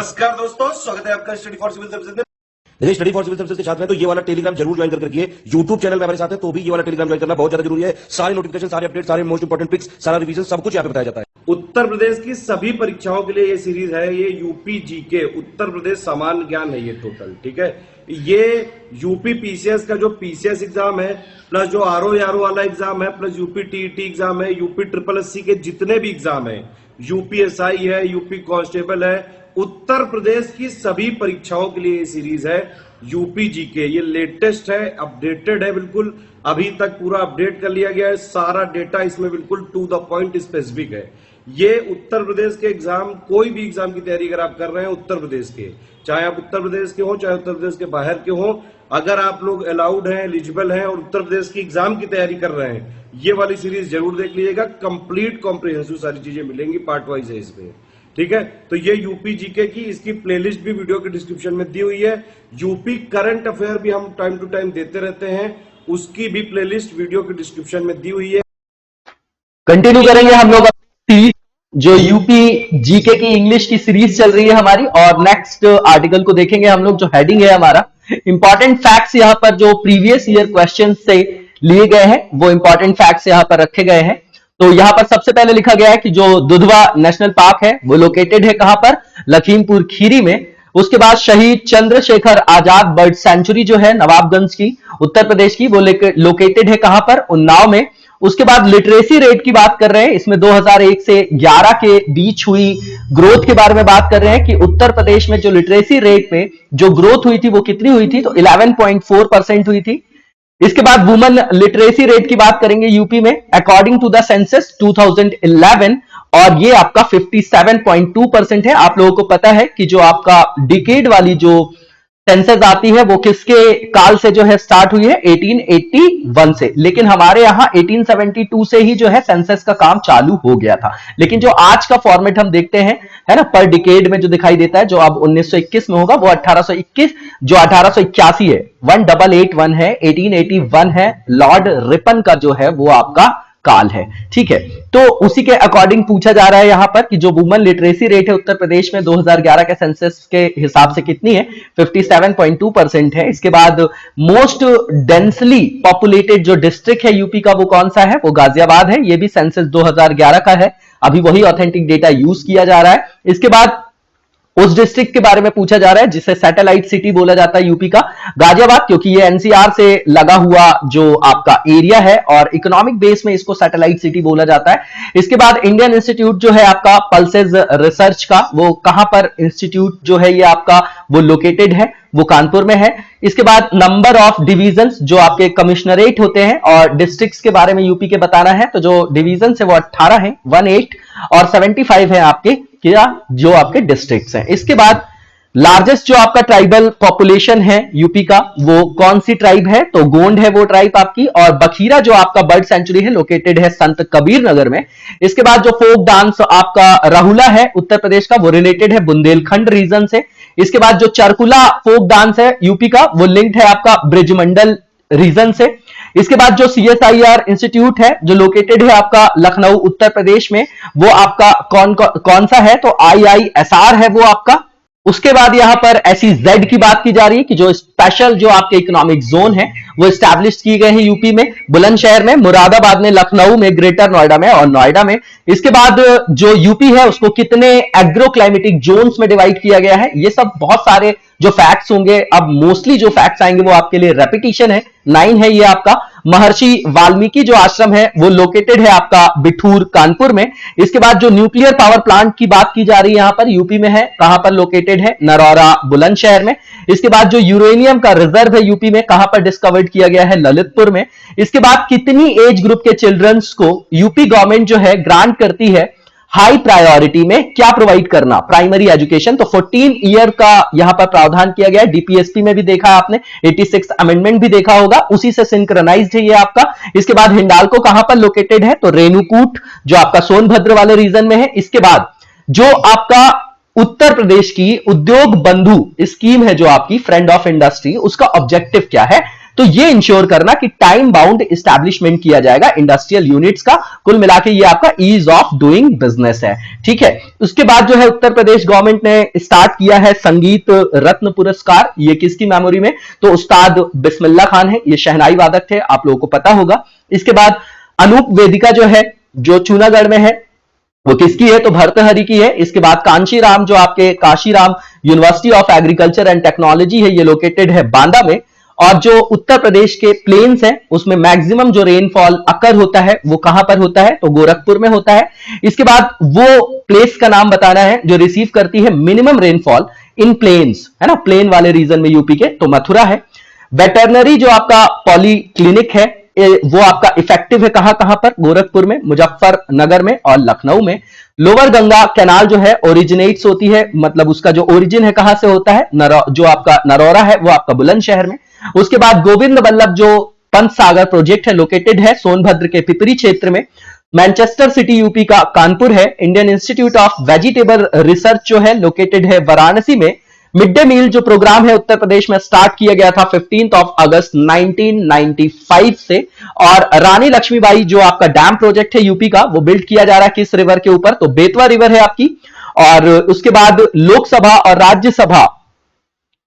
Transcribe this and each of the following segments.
नमस्कार दोस्तों, स्वागत है आपका स्टडी फॉर सिविल सर्विसेज में। यदि स्टडी फॉर सिविल सर्विसेज के छात्र हैं तो ये वाला टेलीग्राम जरूर ज्वाइन करके रखिए। यूट्यूब चैनल में हमारे साथ है तो भी ये वाला टेलीग्राम ज्वाइन करना बहुत ज्यादा जरूरी है। सारे नोटिफिकेशन, सारे अपडेट, सारे मोस्ट इंपोर्टेंट ट्रिक्स, सारा रिवीजन सब कुछ यहाँ पे बताया जाता है। उत्तर प्रदेश की सभी परीक्षाओं के लिए ये सीरीज है। ये यूपी जीके उत्तर प्रदेश सामान्य ज्ञान है ये टोटल, ठीक है। ये यूपी पीसीएस का जो पीसीएस एग्जाम है, प्लस जो आरओ वाला एग्जाम है, प्लस यूपी टीईटी एग्जाम है, यूपी ट्रिपल एससी के जितने भी एग्जाम है, यूपीएसआई है, यूपी कांस्टेबल है, उत्तर प्रदेश की सभी परीक्षाओं के लिए ये सीरीज है यूपी जीके। ये लेटेस्ट है, अपडेटेड है, बिल्कुल अभी तक पूरा अपडेट कर लिया गया है। सारा डेटा इसमें बिल्कुल टू द पॉइंट स्पेसिफिक है। ये उत्तर प्रदेश के एग्जाम, कोई भी एग्जाम की तैयारी अगर आप कर रहे हैं उत्तर प्रदेश के, चाहे आप उत्तर प्रदेश के हो चाहे उत्तर प्रदेश के बाहर के हो, अगर आप लोग अलाउड हैं, एलिजिबल हैं और उत्तर प्रदेश की एग्जाम की तैयारी कर रहे हैं, ये वाली सीरीज जरूर देख लीजिएगा। कंप्लीट कॉम्प्रिहेंसिव सारी चीजें मिलेंगी, पार्ट वाइज है इसमें, ठीक है। तो ये यूपी जीके की, इसकी प्लेलिस्ट भी वीडियो के डिस्क्रिप्शन में दी हुई है। यूपी करंट अफेयर भी हम टाइम टू टाइम देते रहते हैं, उसकी भी प्लेलिस्ट वीडियो के डिस्क्रिप्शन में दी हुई है। कंटिन्यू करेंगे हम लोग सीरीज, जो यूपी जीके की इंग्लिश की सीरीज चल रही है हमारी। और नेक्स्ट आर्टिकल को देखेंगे हम लोग, जो हेडिंग है हमारा इंपॉर्टेंट फैक्ट्स। यहाँ पर जो प्रीवियस ईयर क्वेश्चन से लिए गए हैं वो इंपॉर्टेंट फैक्ट्स यहाँ पर रखे गए हैं। तो यहाँ पर सबसे पहले लिखा गया है कि जो दुधवा नेशनल पार्क है वो लोकेटेड है कहां पर, लखीमपुर खीरी में। उसके बाद शहीद चंद्रशेखर आजाद बर्ड सेंचुरी जो है नवाबगंज की, उत्तर प्रदेश की, वो लोकेटेड है कहां पर, उन्नाव में। उसके बाद लिटरेसी रेट की बात कर रहे हैं, इसमें 2001 से 11 के बीच हुई ग्रोथ के बारे में बात कर रहे हैं कि उत्तर प्रदेश में जो लिटरेसी रेट में जो ग्रोथ हुई थी वो कितनी हुई थी, तो 11.4% हुई थी। इसके बाद वुमेन लिटरेसी रेट की बात करेंगे यूपी में अकॉर्डिंग टू द सेंसस 2011, और ये आपका 57.2% है। आप लोगों को पता है कि जो आपका डिकेड वाली जो सेंसस आती है वो किसके काल से जो है स्टार्ट हुई है, 1881 से, लेकिन हमारे यहां 1872 से ही जो है सेंसस का काम चालू हो गया था। लेकिन जो आज का फॉर्मेट हम देखते हैं, है ना, पर डिकेड में जो दिखाई देता है, जो अब 1921 में होगा वो 1821, जो 1881 है, 1881 है, 1881 है, लॉर्ड रिपन का जो है वो आपका काल है, ठीक है। तो उसी के अकॉर्डिंग पूछा जा रहा है यहां पर कि जो वुमेन लिटरेसी रेट है उत्तर प्रदेश में 2011 के सेंसस के हिसाब से कितनी है, 57.2% है। इसके बाद मोस्ट डेंसली पॉपुलेटेड जो डिस्ट्रिक्ट है यूपी का वो कौन सा है, वो गाजियाबाद है। ये भी सेंसस 2011 का है, अभी वही ऑथेंटिक डेटा यूज किया जा रहा है। इसके बाद उस डिस्ट्रिक्ट के बारे में पूछा जा रहा है जिसे सैटेलाइट सिटी बोला जाता है यूपी का, गाजियाबाद, क्योंकि ये एनसीआर से लगा हुआ जो आपका एरिया है और इकोनॉमिक बेस में इसको सैटेलाइट सिटी बोला जाता है। इसके बाद इंडियन इंस्टीट्यूट जो है आपका पल्सेस रिसर्च का, वो कहां पर इंस्टीट्यूट जो है ये आपका वो लोकेटेड है, वो कानपुर में है। इसके बाद नंबर ऑफ डिवीजन्स जो आपके कमिश्नरेट होते हैं, और डिस्ट्रिक्ट्स के बारे में यूपी के बताना है तो जो डिवीजन है वो 18 है, 18 और 75 है आपके क्या, जो आपके डिस्ट्रिक्ट्स हैं। इसके बाद लार्जेस्ट जो आपका ट्राइबल पॉपुलेशन है यूपी का वो कौन सी ट्राइब है, तो गोंड है वो ट्राइब आपकी। और बखीरा जो आपका बर्ड सेंचुरी है लोकेटेड है संत कबीर नगर में। इसके बाद जो फोक डांस आपका राहुला है उत्तर प्रदेश का, वो रिलेटेड है बुंदेलखंड रीजन से। इसके बाद जो चरकुला फोक डांस है यूपी का, वो लिंक्ड है आपका ब्रिजमंडल रीजन से। इसके बाद जो सीएसआईआर इंस्टीट्यूट है जो लोकेटेड है आपका लखनऊ उत्तर प्रदेश में, वो आपका कौन सा है, तो आईआईएसआर है वो आपका। उसके बाद यहां पर SEZ की बात की जा रही है कि जो स्पेशल जो आपके इकोनॉमिक जोन है वो स्टैब्लिश किए गए हैं यूपी में, बुलंदशहर में, मुरादाबाद में, लखनऊ में, ग्रेटर नोएडा में और नोएडा में। इसके बाद जो यूपी है उसको कितने एग्रो क्लाइमेटिक जोन्स में डिवाइड किया गया है, ये सब बहुत सारे जो फैक्ट्स होंगे, अब मोस्टली जो फैक्ट्स आएंगे वो आपके लिए रेपिटेशन है। 9 है ये आपका। महर्षि वाल्मीकि जो आश्रम है वो लोकेटेड है आपका बिठूर कानपुर में। इसके बाद जो न्यूक्लियर पावर प्लांट की बात की जा रही है यहां पर यूपी में है, कहां पर लोकेटेड है, नरौरा बुलंदशहर में। इसके बाद जो यूरेनियम का रिजर्व है यूपी में, कहां पर डिस्कवर्ड किया गया है, ललितपुर में। इसके बाद कितनी एज ग्रुप के चिल्ड्रंस को यूपी गवर्नमेंट जो है ग्रांट करती है हाई प्रायोरिटी में क्या प्रोवाइड करना, प्राइमरी एजुकेशन, तो 14 ईयर का यहां पर प्रावधान किया गया है। डीपीएसपी में भी देखा आपने, 86 अमेंडमेंट भी देखा होगा, उसी से सिंक्रोनाइज्ड है ये आपका। इसके बाद हिंडाल्को कहां पर लोकेटेड है, तो रेणुकूट जो आपका सोनभद्र वाले रीजन में है। इसके बाद जो आपका उत्तर प्रदेश की उद्योग बंधु स्कीम है जो आपकी फ्रेंड ऑफ इंडस्ट्री, उसका ऑब्जेक्टिव क्या है, तो ये इंश्योर करना कि टाइम बाउंड इस्टेब्लिशमेंट किया जाएगा इंडस्ट्रियल यूनिट्स का। कुल मिला के ये आपका ईज ऑफ डूइंग बिजनेस है, ठीक है। उसके बाद जो है उत्तर प्रदेश गवर्नमेंट ने स्टार्ट किया है संगीत रत्न पुरस्कार। ये किसकी मेमोरी में? तो उस्ताद बिस्मिल्लाह खान है, ये शहनाई वादक थे, आप लोगों को पता होगा। इसके बाद अनूप वेदिका जो है, जो चूनागढ़ में है, वो किसकी है? तो भर्तहरि की है। इसके बाद कांशीराम, जो आपके Kashiram university of agriculture and technology है, ये लोकेटेड है बांदा में। और जो उत्तर प्रदेश के प्लेन्स हैं उसमें मैक्सिमम जो रेनफॉल अकर होता है वो कहां पर होता है? तो गोरखपुर में होता है। इसके बाद वो प्लेस का नाम बताना है जो रिसीव करती है मिनिमम रेनफॉल इन प्लेन्स, है ना, प्लेन वाले रीजन में यूपी के, तो मथुरा है। वेटरनरी जो आपका पॉली क्लिनिक है वो आपका इफेक्टिव है कहां कहां पर? गोरखपुर में, मुजफ्फरनगर में और लखनऊ में। लोअर गंगा कैनाल जो है ओरिजिनेट्स होती है, मतलब उसका जो ओरिजिन है कहां से होता है? जो आपका नरौरा है वो आपका बुलंदशहर में। उसके बाद गोविंद वल्लभ जो पंत सागर प्रोजेक्ट है लोकेटेड है सोनभद्र के पिपरी क्षेत्र में। मैनचेस्टर सिटी यूपी का कानपुर है। Indian institute of vegetable research जो है लोकेटेड है वाराणसी में। मिड डे मील जो प्रोग्राम है उत्तर प्रदेश में स्टार्ट किया गया था 15 अगस्त 1995 से। और रानी लक्ष्मीबाई जो आपका डैम प्रोजेक्ट है यूपी का, वो बिल्ड किया जा रहा है किस रिवर के ऊपर? तो बेतवा रिवर है आपकी। और उसके बाद लोकसभा और राज्यसभा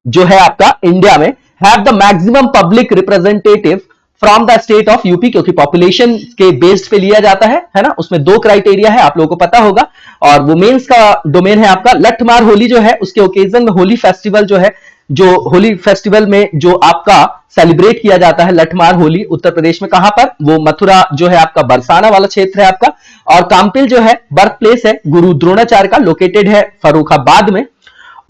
जो है आपका इंडिया में have the maximum public representative from the state of UP, क्योंकि पॉपुलेशन के बेस्ड पे लिया जाता है ना। उसमें 2 क्राइटेरिया है, आप लोगों को पता होगा। और वुमेन्स का डोमेन है आपका। लठमार होली जो है उसके ओकेजन में होली फेस्टिवल जो है, जो होली फेस्टिवल में जो आपका सेलिब्रेट किया जाता है लठमार होली उत्तर प्रदेश में कहां पर? वो मथुरा जो है आपका बरसाना वाला क्षेत्र है आपका। और काम्पिल जो है बर्थ प्लेस है गुरु द्रोणाचार्य का, लोकेटेड है फर्रुखाबाद में।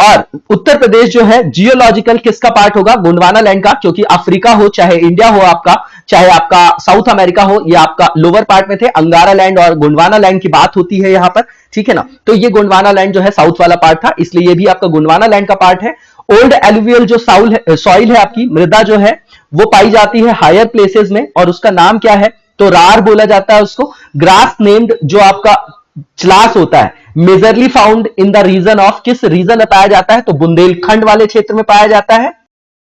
और उत्तर प्रदेश जो है जियोलॉजिकल किसका पार्ट होगा? गोंडवाना लैंड का, क्योंकि अफ्रीका हो चाहे इंडिया हो आपका, चाहे आपका साउथ अमेरिका हो, ये आपका लोअर पार्ट में थे। अंगारा लैंड और गोंडवाना लैंड की बात होती है यहां पर, ठीक है ना। तो ये गोंडवाना लैंड जो है साउथ वाला पार्ट था, इसलिए ये भी आपका गोंडवाना लैंड का पार्ट है। ओल्ड एलुवियल जो सॉइल है आपकी, मृदा जो है वो पाई जाती है हायर प्लेसेस में, और उसका नाम क्या है? तो रार बोला जाता है उसको। ग्रास नेम्ड जो आपका चलास होता है majorly found in the region of, किस रीजन में पाया जाता है? तो बुंदेलखंड वाले क्षेत्र में पाया जाता है।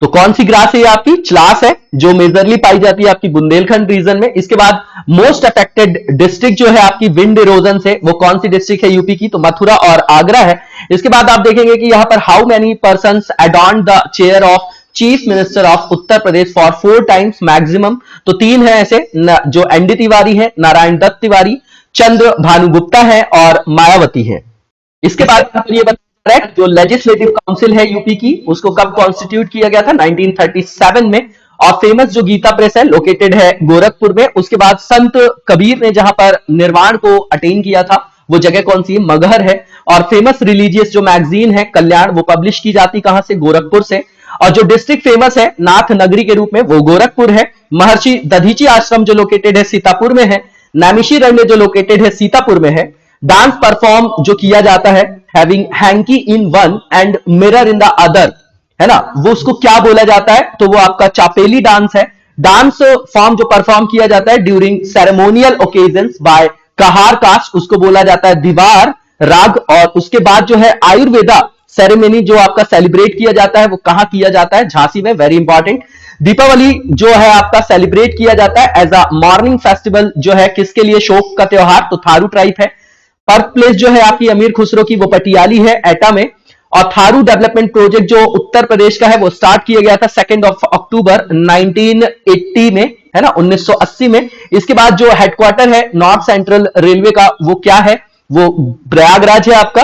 तो कौन सी ग्रास है? आपकी चलास है, जो मेजरली पाई जाती है आपकी बुंदेलखंड रीजन में। इसके बाद मोस्ट अफेक्टेड डिस्ट्रिक्ट जो है आपकी विंड इरोजन से, वो कौन सी डिस्ट्रिक्ट है यूपी की? तो मथुरा और आगरा है। इसके बाद आप देखेंगे कि यहां पर how many persons adorn the chair of chief minister of Uttar Pradesh for 4 times maximum. तो 3 है ऐसे, जो एनडी तिवारी है, नारायण दत्त तिवारी, चंद्र भानु गुप्ता है और मायावती है। इसके बाद ये बता रहा है जो लेजिस्लेटिव काउंसिल है यूपी की, उसको कब कॉन्स्टिट्यूट किया गया था? 1937 में। और फेमस जो गीता प्रेस है लोकेटेड है गोरखपुर में। उसके बाद संत कबीर ने जहां पर निर्वाण को अटेन किया था वो जगह कौन सी है? मगहर है। और फेमस रिलीजियस जो मैगजीन है कल्याण, वो पब्लिश की जाती कहां से? गोरखपुर से। और जो डिस्ट्रिक्ट फेमस है नाथ नगरी के रूप में, वो गोरखपुर है। महर्षि दधीची आश्रम जो लोकेटेड है सीतापुर में है। नैमिषीरण्य जो लोकेटेड है सीतापुर में है। डांस परफॉर्म जो किया जाता है having hanky in one and mirror in the other, है ना, वो उसको क्या बोला जाता है? तो वो आपका चापेली डांस है। डांस फॉर्म जो परफॉर्म किया जाता है ड्यूरिंग सेरेमोनियल ओकेजन्स बाय कहार कास्ट, उसको बोला जाता है दीवार राग। और उसके बाद जो है आयुर्वेदा सेरेमनी जो आपका सेलिब्रेट किया जाता है वो कहां किया जाता है? झांसी में, वेरी इंपॉर्टेंट। दीपावली जो है आपका सेलिब्रेट किया जाता है एज अ मॉर्निंग फेस्टिवल, जो है किसके लिए? शोक का त्योहार, तो थारू ट्राइब है। बर्थ प्लेस जो है आपकी अमीर खुसरो की, वो पटियाली है एटा में। और थारू डेवलपमेंट प्रोजेक्ट जो उत्तर प्रदेश का है वो स्टार्ट किया गया था 2 अक्टूबर 1980 में, है ना, 1980 में। इसके बाद जो हेडक्वार्टर है नॉर्थ सेंट्रल रेलवे का, वो क्या है? वो प्रयागराज है आपका।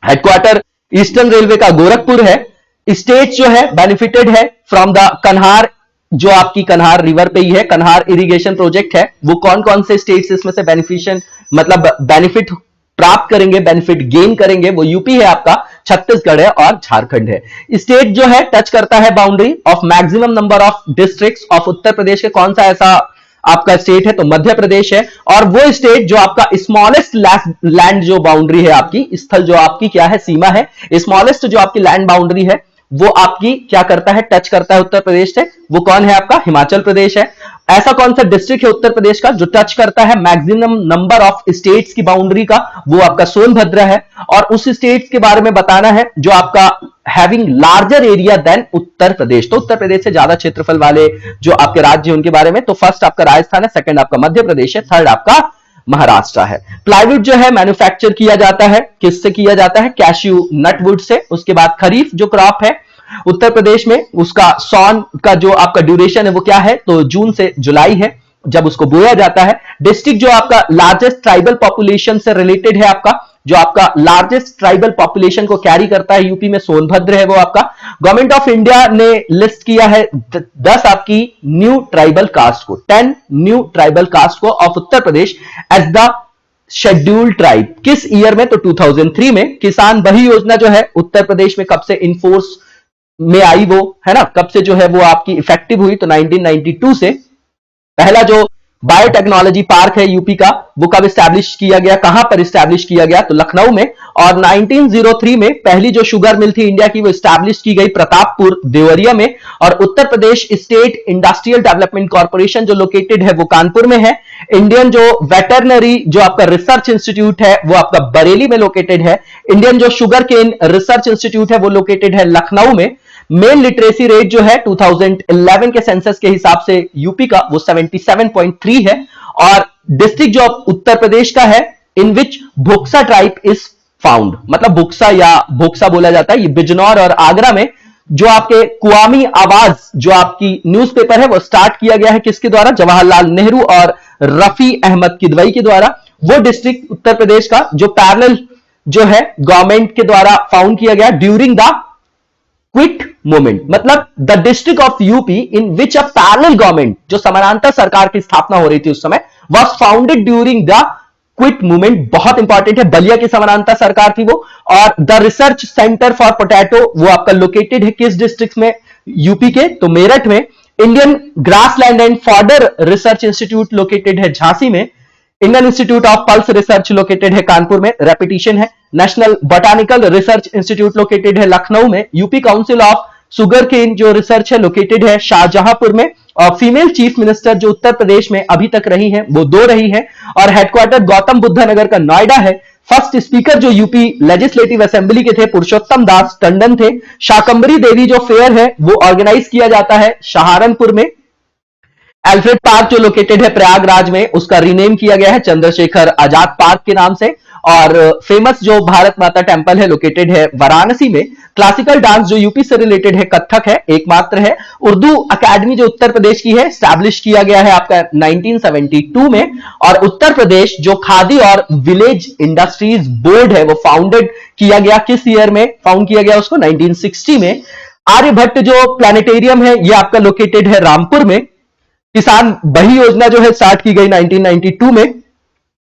हेडक्वार्टर ईस्टर्न रेलवे का गोरखपुर है। स्टेट जो है बेनिफिटेड है फ्रॉम द कन्हार, जो आपकी कन्हार रिवर पे ही है, कन्हार इरिगेशन प्रोजेक्ट है। वो कौन कौन से स्टेट्स इसमें से बेनिफिशियन, मतलब बेनिफिट प्राप्त करेंगे, बेनिफिट गेन करेंगे? वो यूपी है आपका, छत्तीसगढ़ है और झारखंड है। स्टेट जो है टच करता है boundary of maximum number of districts of Uttar Pradesh के। कौन सा ऐसा आपका स्टेट है? तो मध्य प्रदेश है। और वो स्टेट जो आपका स्मॉलेस्ट लैंड जो बाउंड्री है आपकी, स्थल जो आपकी क्या है? सीमा है। स्मॉलेस्ट जो आपकी लैंड बाउंड्री है वो आपकी क्या करता है, टच करता है उत्तर प्रदेश से, वो कौन है आपका, हिमाचल प्रदेश है। ऐसा कौन सा डिस्ट्रिक्ट है उत्तर प्रदेश का जो टच करता है मैक्सिमम नंबर ऑफ स्टेट्स की बाउंड्री का, वो आपका सोनभद्र है। और उस स्टेट्स के बारे में बताना है जो आपका हैविंग लार्जर एरिया देन उत्तर प्रदेश, तो उत्तर प्रदेश से ज्यादा क्षेत्रफल वाले जो आपके राज्य उनके बारे में, तो फर्स्ट आपका राजस्थान है, सेकंड आपका मध्य प्रदेश है, थर्ड आपका महाराष्ट्र है। प्लाईवुड जो है मैन्युफैक्चर किया जाता है, किससे किया जाता है, कैश्यू नट वुड से। उसके बाद खरीफ जो क्रॉप है उत्तर प्रदेश में, उसका सॉन का जो आपका ड्यूरेशन है वो क्या है, तो जून से जुलाई है जब उसको बोया जाता है। डिस्ट्रिक्ट जो आपका लार्जेस्ट ट्राइबल पॉपुलेशन से रिलेटेड है, आपका जो आपका लार्जेस्ट ट्राइबल पॉपुलेशन को कैरी करता है यूपी में, सोनभद्र है वो आपका। गवर्नमेंट ऑफ इंडिया ने लिस्ट किया है 10 आपकी न्यू ट्राइबल कास्ट को, 10 न्यू ट्राइबल कास्ट को of Uttar Pradesh as the scheduled tribe. किस ईयर में, तो 2003 में। किसान बही योजना जो है उत्तर प्रदेश में कब से इनफोर्स में आई, वो है ना, कब से जो है वो आपकी इफेक्टिव हुई, तो 1992 से। पहला जो बायोटेक्नोलॉजी पार्क है यूपी का, वो कब स्टैब्लिश किया गया, कहां पर स्टैब्लिश किया गया, तो लखनऊ में। और 1903 में पहली जो शुगर मिल थी इंडिया की, वो स्टैब्लिश की गई प्रतापपुर देवरिया में। और उत्तर Pradesh state industrial development corporation जो लोकेटेड है वो कानपुर में है। इंडियन जो वेटरनरी जो आपका रिसर्च इंस्टीट्यूट है वो आपका बरेली में लोकेटेड है। इंडियन जो शुगर केन रिसर्च इंस्टीट्यूट है वो लोकेटेड है लखनऊ में। मेन लिटरेसी रेट जो है 2011 के सेंसस के हिसाब से यूपी का वो 77.3 है। और डिस्ट्रिक्ट जो उत्तर प्रदेश का है इन विच भोक्सा ट्राइब इज फाउंड, मतलब भोक्सा या भोक्सा बोला जाता है, ये बिजनौर और आगरा में। जो आपके कुआमी आवाज जो आपकी न्यूज़पेपर है वो स्टार्ट किया गया है किसके द्वारा, जवाहरलाल नेहरू और रफी अहमद किदवई के द्वारा। वो डिस्ट्रिक्ट उत्तर प्रदेश का जो पैरेलल जो है गवर्नमेंट के द्वारा फाउंड किया गया ड्यूरिंग द क्विट मूवमेंट, मतलब the district of UP in which a parallel government, जो समानांतर सरकार की स्थापना हो रही थी उस समय, was founded during the quit movement. बहुत इंपॉर्टेंट है, बलिया की समानांतर सरकार थी वो। और the research centre for potato वो आपका लोकेटेड है किस डिस्ट्रिक्ट में, यूपी के, तो मेरठ में। Indian grassland and fodder research institute located है झांसी में। Indian institute of pulse research located है कानपुर में, रेपिटेशन है। National botanical research institute located है लखनऊ में। UP council of sugar cane जो रिसर्च है लोकेटेड है शाहजहांपुर में। और फीमेल चीफ मिनिस्टर जो उत्तर प्रदेश में अभी तक रही है वो 2 रही है। और हेडक्वार्टर गौतम बुद्ध नगर का नोएडा है। फर्स्ट स्पीकर जो यूपी लेजिस्लेटिव असेंबली के थे पुरुषोत्तम दास टंडन थे। शाकंबरी देवी जो फेयर है वो ऑर्गेनाइज किया जाता है सहारनपुर में। एल्फ्रेड पार्क जो लोकेटेड है प्रयागराज में, उसका रीनेम किया गया है चंद्रशेखर आजाद पार्क के नाम से। और फेमस जो भारत माता टेम्पल है लोकेटेड है वाराणसी में। क्लासिकल डांस जो यूपी से रिलेटेड है कथक है, एकमात्र है। उर्दू अकेडमी जो उत्तर प्रदेश की है स्टैब्लिश किया गया है आपका 1972 में। और उत्तर प्रदेश जो खादी और विलेज इंडस्ट्रीज बोर्ड है वो फाउंडेड किया गया किस ईयर में, फाउंड किया गया उसको 1960 में। आर्यभट्ट जो प्लानिटेरियम है ये आपका लोकेटेड है रामपुर में। किसान बही योजना जो है स्टार्ट की गई 1992 में।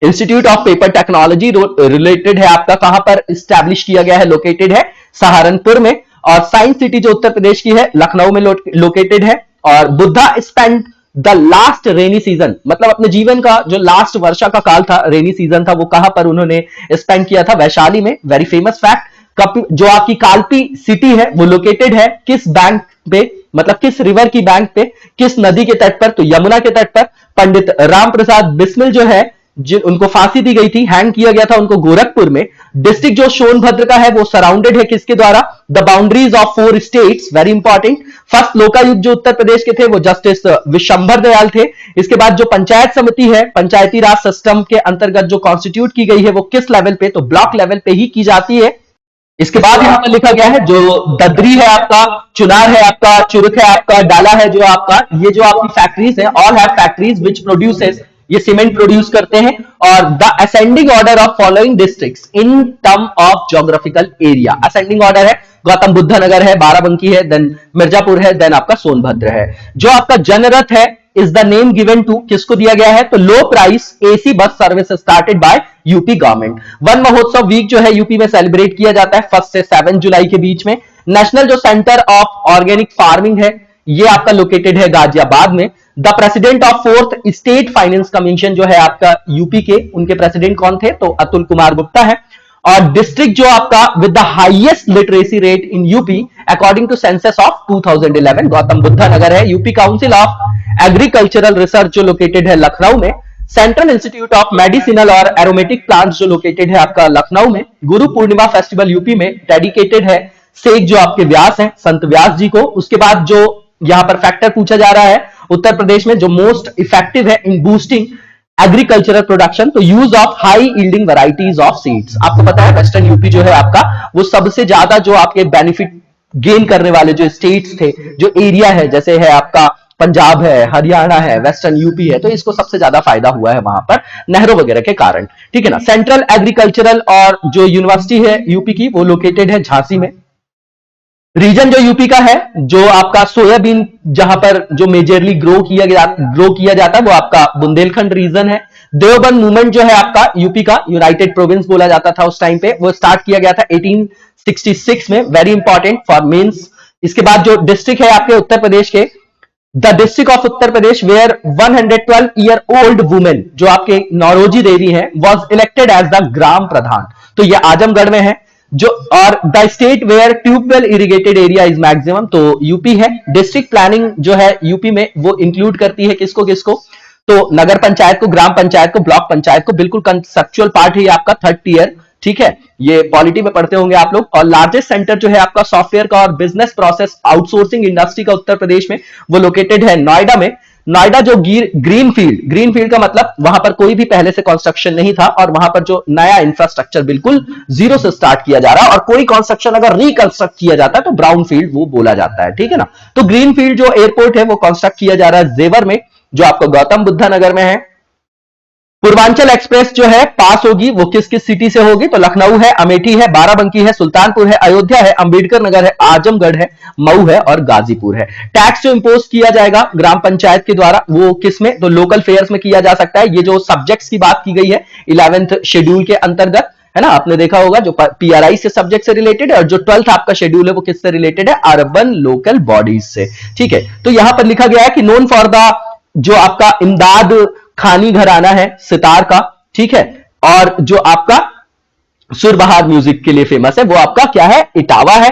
Institute of paper technology related है आपका कहां पर स्टैब्लिश किया गया है, लोकेटेड है सहारनपुर में। और साइंस सिटी जो उत्तर प्रदेश की है लखनऊ में लोकेटेड है। और Buddha spend the last rainy season, मतलब अपने जीवन का जो लास्ट वर्षा का काल था, रेनी सीजन था, वो कहां पर उन्होंने स्पेंड किया था, वैशाली में। Very famous fact. जो आपकी कालपी सिटी है वो लोकेटेड है किस बैंक पे, मतलब किस रिवर की बैंक पे, किस नदी के तट पर, तो यमुना के तट पर। पंडित राम प्रसाद बिस्मिल जो है उनको फांसी दी गई थी, हैंग किया गया था उनको गोरखपुर में। डिस्ट्रिक्ट जो सोनभद्र का है वो सराउंडेड है किसके द्वारा, the boundaries of 4 states, very important. First Lokayukta जो उत्तर प्रदेश के थे वो जस्टिस विशंभर दयाल थे। इसके बाद जो पंचायत समिति है पंचायती राज सिस्टम के अंतर्गत जो कॉन्स्टिट्यूट की गई है वो किस लेवल पे, तो ब्लॉक लेवल पे ही की जाती है। इसके बाद यहां पर लिखा गया है जो ददरी है आपका, चुनार है आपका, चुरक है आपका, डाला है जो आपका, ये जो आपकी फैक्ट्रीज है, all have factories which produces, ये सीमेंट प्रोड्यूस करते हैं। और the ascending order of following districts in term of geographical area, ascending order है गौतम बुद्ध नगर है, बाराबंकी है, देन मिर्जापुर है, देन आपका सोनभद्र है। जो आपका जनरथ है is the name given to, किसको दिया गया है, तो low price AC bus service started by UP government. Van Mahotsav week जो है यूपी में सेलिब्रेट किया जाता है 1 से 7 जुलाई के बीच में। नेशनल जो सेंटर ऑफ ऑर्गेनिक फार्मिंग है ये आपका लोकेटेड है गाजियाबाद में। The president of 4th state finance commission जो है आपका यूपी के, उनके प्रेसिडेंट कौन थे, तो अतुल कुमार गुप्ता है। और डिस्ट्रिक्ट जो आपका with the highest literacy rate in UP according to census of 2011 Gautam Buddha Nagar है। UP council of agricultural research जो लोकेटेड है लखनऊ में, सेंट्रल इंस्टीट्यूट ऑफ मेडिसिनल और एरोमेटिक प्लांट्स जो लोकेटेड है आपका लखनऊ में, गुरु पूर्णिमा फेस्टिवल यूपी में डेडिकेटेड है शेख जो आपके व्यास हैं संत व्यास जी को। उसके बाद जो यहां पर फैक्टर पूछा जा रहा है उत्तर प्रदेश में जो मोस्ट इफेक्टिव है इन बूस्टिंग एग्रीकल्चरल प्रोडक्शन, तो use of high yielding varieties of seeds. आपको पता है वेस्टर्न यूपी जो है आपका वो सबसे ज्यादा जो आपके बेनिफिट गेन करने वाले जो स्टेट्स थे, जो एरिया है, जैसे है आपका पंजाब है, हरियाणा है, वेस्टर्न यूपी है, तो इसको सबसे ज्यादा फायदा हुआ है वहां पर नहरों वगैरह के कारण, ठीक है ना। सेंट्रल एग्रीकल्चरल और जो यूनिवर्सिटी है यूपी की वो लोकेटेड है झांसी में। रीजन जो यूपी का है जो आपका सोयाबीन जहां पर जो मेजरली ग्रो किया जाता है वो आपका बुंदेलखंड रीजन है। देवबंद मूवमेंट जो है आपका यूपी का यूनाइटेड प्रोविंस बोला जाता था उस टाइम पे, वो स्टार्ट किया गया था 1866 में, वेरी इंपॉर्टेंट फॉर मेंस। इसके बाद जो डिस्ट्रिक्ट है आपके उत्तर प्रदेश के, the district of Uttar Pradesh where 112 year old women जो आपके नौरोजी देवी है was elected as the gram pradhan, तो यह आजमगढ़ में है जो। और the state where tubewell irrigated area is maximum, तो यूपी है। डिस्ट्रिक्ट प्लानिंग जो है यूपी में वो इंक्लूड करती है किसको किसको, तो नगर पंचायत को, ग्राम पंचायत को, ब्लॉक पंचायत को, बिल्कुल कंसेप्चुअल पार्ट है आपका थर्ड टीयर, ठीक है, ये पॉलिटी में पढ़ते होंगे आप लोग। और लार्जेस्ट सेंटर जो है आपका सॉफ्टवेयर का और बिजनेस प्रोसेस आउटसोर्सिंग इंडस्ट्री का उत्तर प्रदेश में वो लोकेटेड है नोएडा में। नोएडा जो ग्रीन फील्ड का मतलब वहां पर कोई भी पहले से कंस्ट्रक्शन नहीं था और वहां पर जो नया इंफ्रास्ट्रक्चर बिल्कुल जीरो से स्टार्ट किया जा रहा है, और कोई कंस्ट्रक्शन अगर रिकंस्ट्रक्ट किया जाता है तो ब्राउन फील्ड वो बोला जाता है, ठीक है ना। तो ग्रीन फील्ड जो एयरपोर्ट है वो कंस्ट्रक्ट किया जा रहा है जेवर में जो आपको गौतम बुद्धा नगर में है। पूर्वांचल एक्सप्रेस जो है पास होगी वो किस किस सिटी से होगी, तो लखनऊ है, अमेठी है, बाराबंकी है, सुल्तानपुर है, अयोध्या है, अंबेडकर नगर है, आजमगढ़ है, मऊ है और गाजीपुर है। टैक्स जो इंपोज किया जाएगा ग्राम पंचायत के द्वारा वो किस में, तो लोकल फेयर्स में किया जा सकता है। ये जो सब्जेक्ट्स की बात की गई है 11th शेड्यूल के अंतर्गत है ना, आपने देखा होगा जो पीआरआई से सब्जेक्ट से रिलेटेड है, और जो 12th आपका शेड्यूल है वो किससे रिलेटेड है, अर्बन लोकल बॉडीज से, ठीक है। तो यहां पर लिखा गया है कि नोन फॉर द जो आपका इमदाद खानी घराना है सितार का, ठीक है, और जो आपका सुरबहार म्यूजिक के लिए फेमस है वो आपका क्या है, इटावा है।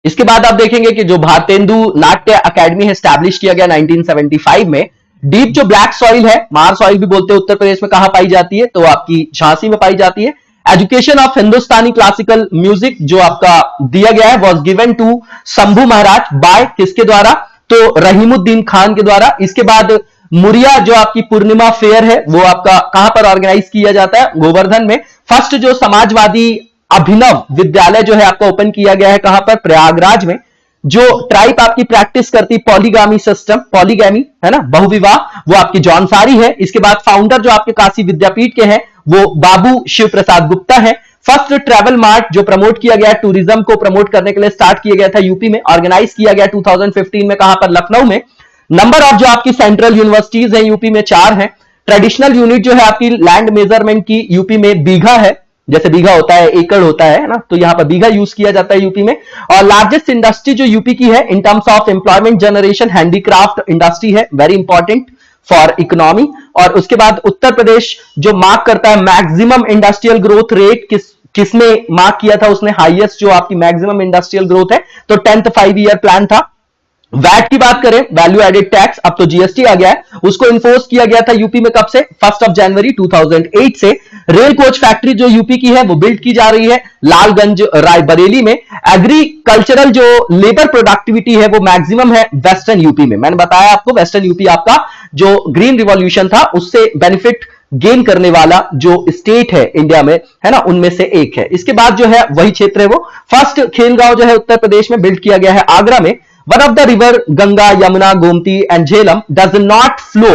इसके बाद आप देखेंगे कि जो भारतेंदु नाट्य अकेडमी है स्टैब्लिश किया गया 1975 में। डीप जो ब्लैक सॉइल है, मार सॉइल भी बोलते हैं, उत्तर प्रदेश में कहां पाई जाती है, तो आपकी झांसी में पाई जाती है। Education of Hindustani classical music जो आपका दिया गया है was given to Shambhu Maharaj by किसके द्वारा, तो रहीमुद्दीन खान के द्वारा। इसके बाद मुरिया जो आपकी पूर्णिमा फेयर है वो आपका कहां पर ऑर्गेनाइज किया जाता है, गोवर्धन में। फर्स्ट जो समाजवादी अभिनव विद्यालय जो है आपका ओपन किया गया है कहां पर, प्रयागराज में। जो ट्राइब आपकी प्रैक्टिस करती पॉलीगामी सिस्टम, पॉलीगैमी है ना, बहुविवाह, वो आपकी जौनसारी है। इसके बाद फाउंडर जो आपके काशी विद्यापीठ के हैं वो बाबू शिव प्रसाद गुप्ता है। फर्स्ट ट्रैवल मार्ट जो प्रमोट किया गया, टूरिज्म को प्रमोट करने के लिए स्टार्ट किया गया था यूपी में, ऑर्गेनाइज किया गया 2015 में, कहां पर, लखनऊ में। नंबर ऑफ जो आपकी सेंट्रल यूनिवर्सिटीज है यूपी में 4 हैं। ट्रेडिशनल यूनिट जो है आपकी लैंड मेजरमेंट की यूपी में बीघा है, जैसे बीघा होता है एकड़ होता है ना, तो यहां पर बीघा यूज किया जाता है यूपी में। और लार्जेस्ट इंडस्ट्री जो यूपी की है इन terms of employment generation, handicraft industry है, वेरी इंपॉर्टेंट फॉर इकोनॉमी। और उसके बाद उत्तर प्रदेश जो मार्क करता है मैक्सिमम इंडस्ट्रियल ग्रोथ रेट, किसने मार्क किया था उसने हाईएस्ट जो आपकी मैक्सिमम इंडस्ट्रियल ग्रोथ है, तो 10th 5 ईयर प्लान था। वैट की बात करें, वैल्यू एडेड टैक्स, अब तो जीएसटी आ गया है, उसको इन्फोर्स किया गया था यूपी में कब से, 1 जनवरी 2008 से। रेल कोच फैक्ट्री जो यूपी की है वो बिल्ड की जा रही है लालगंज रायबरेली में। एग्रीकल्चरल जो लेबर प्रोडक्टिविटी है वो मैक्सिमम है वेस्टर्न यूपी में। मैंने बताया आपको वेस्टर्न यूपी आपका जो ग्रीन रिवॉल्यूशन था उससे बेनिफिट गेन करने वाला जो स्टेट है इंडिया में, है ना, उनमें से एक है। इसके बाद जो है वही क्षेत्र है वो। फर्स्ट खेलगांव जो है उत्तर प्रदेश में बिल्ड किया गया है आगरा में। One of the river Ganga, Yamuna, Gomti and Jhelum does not flow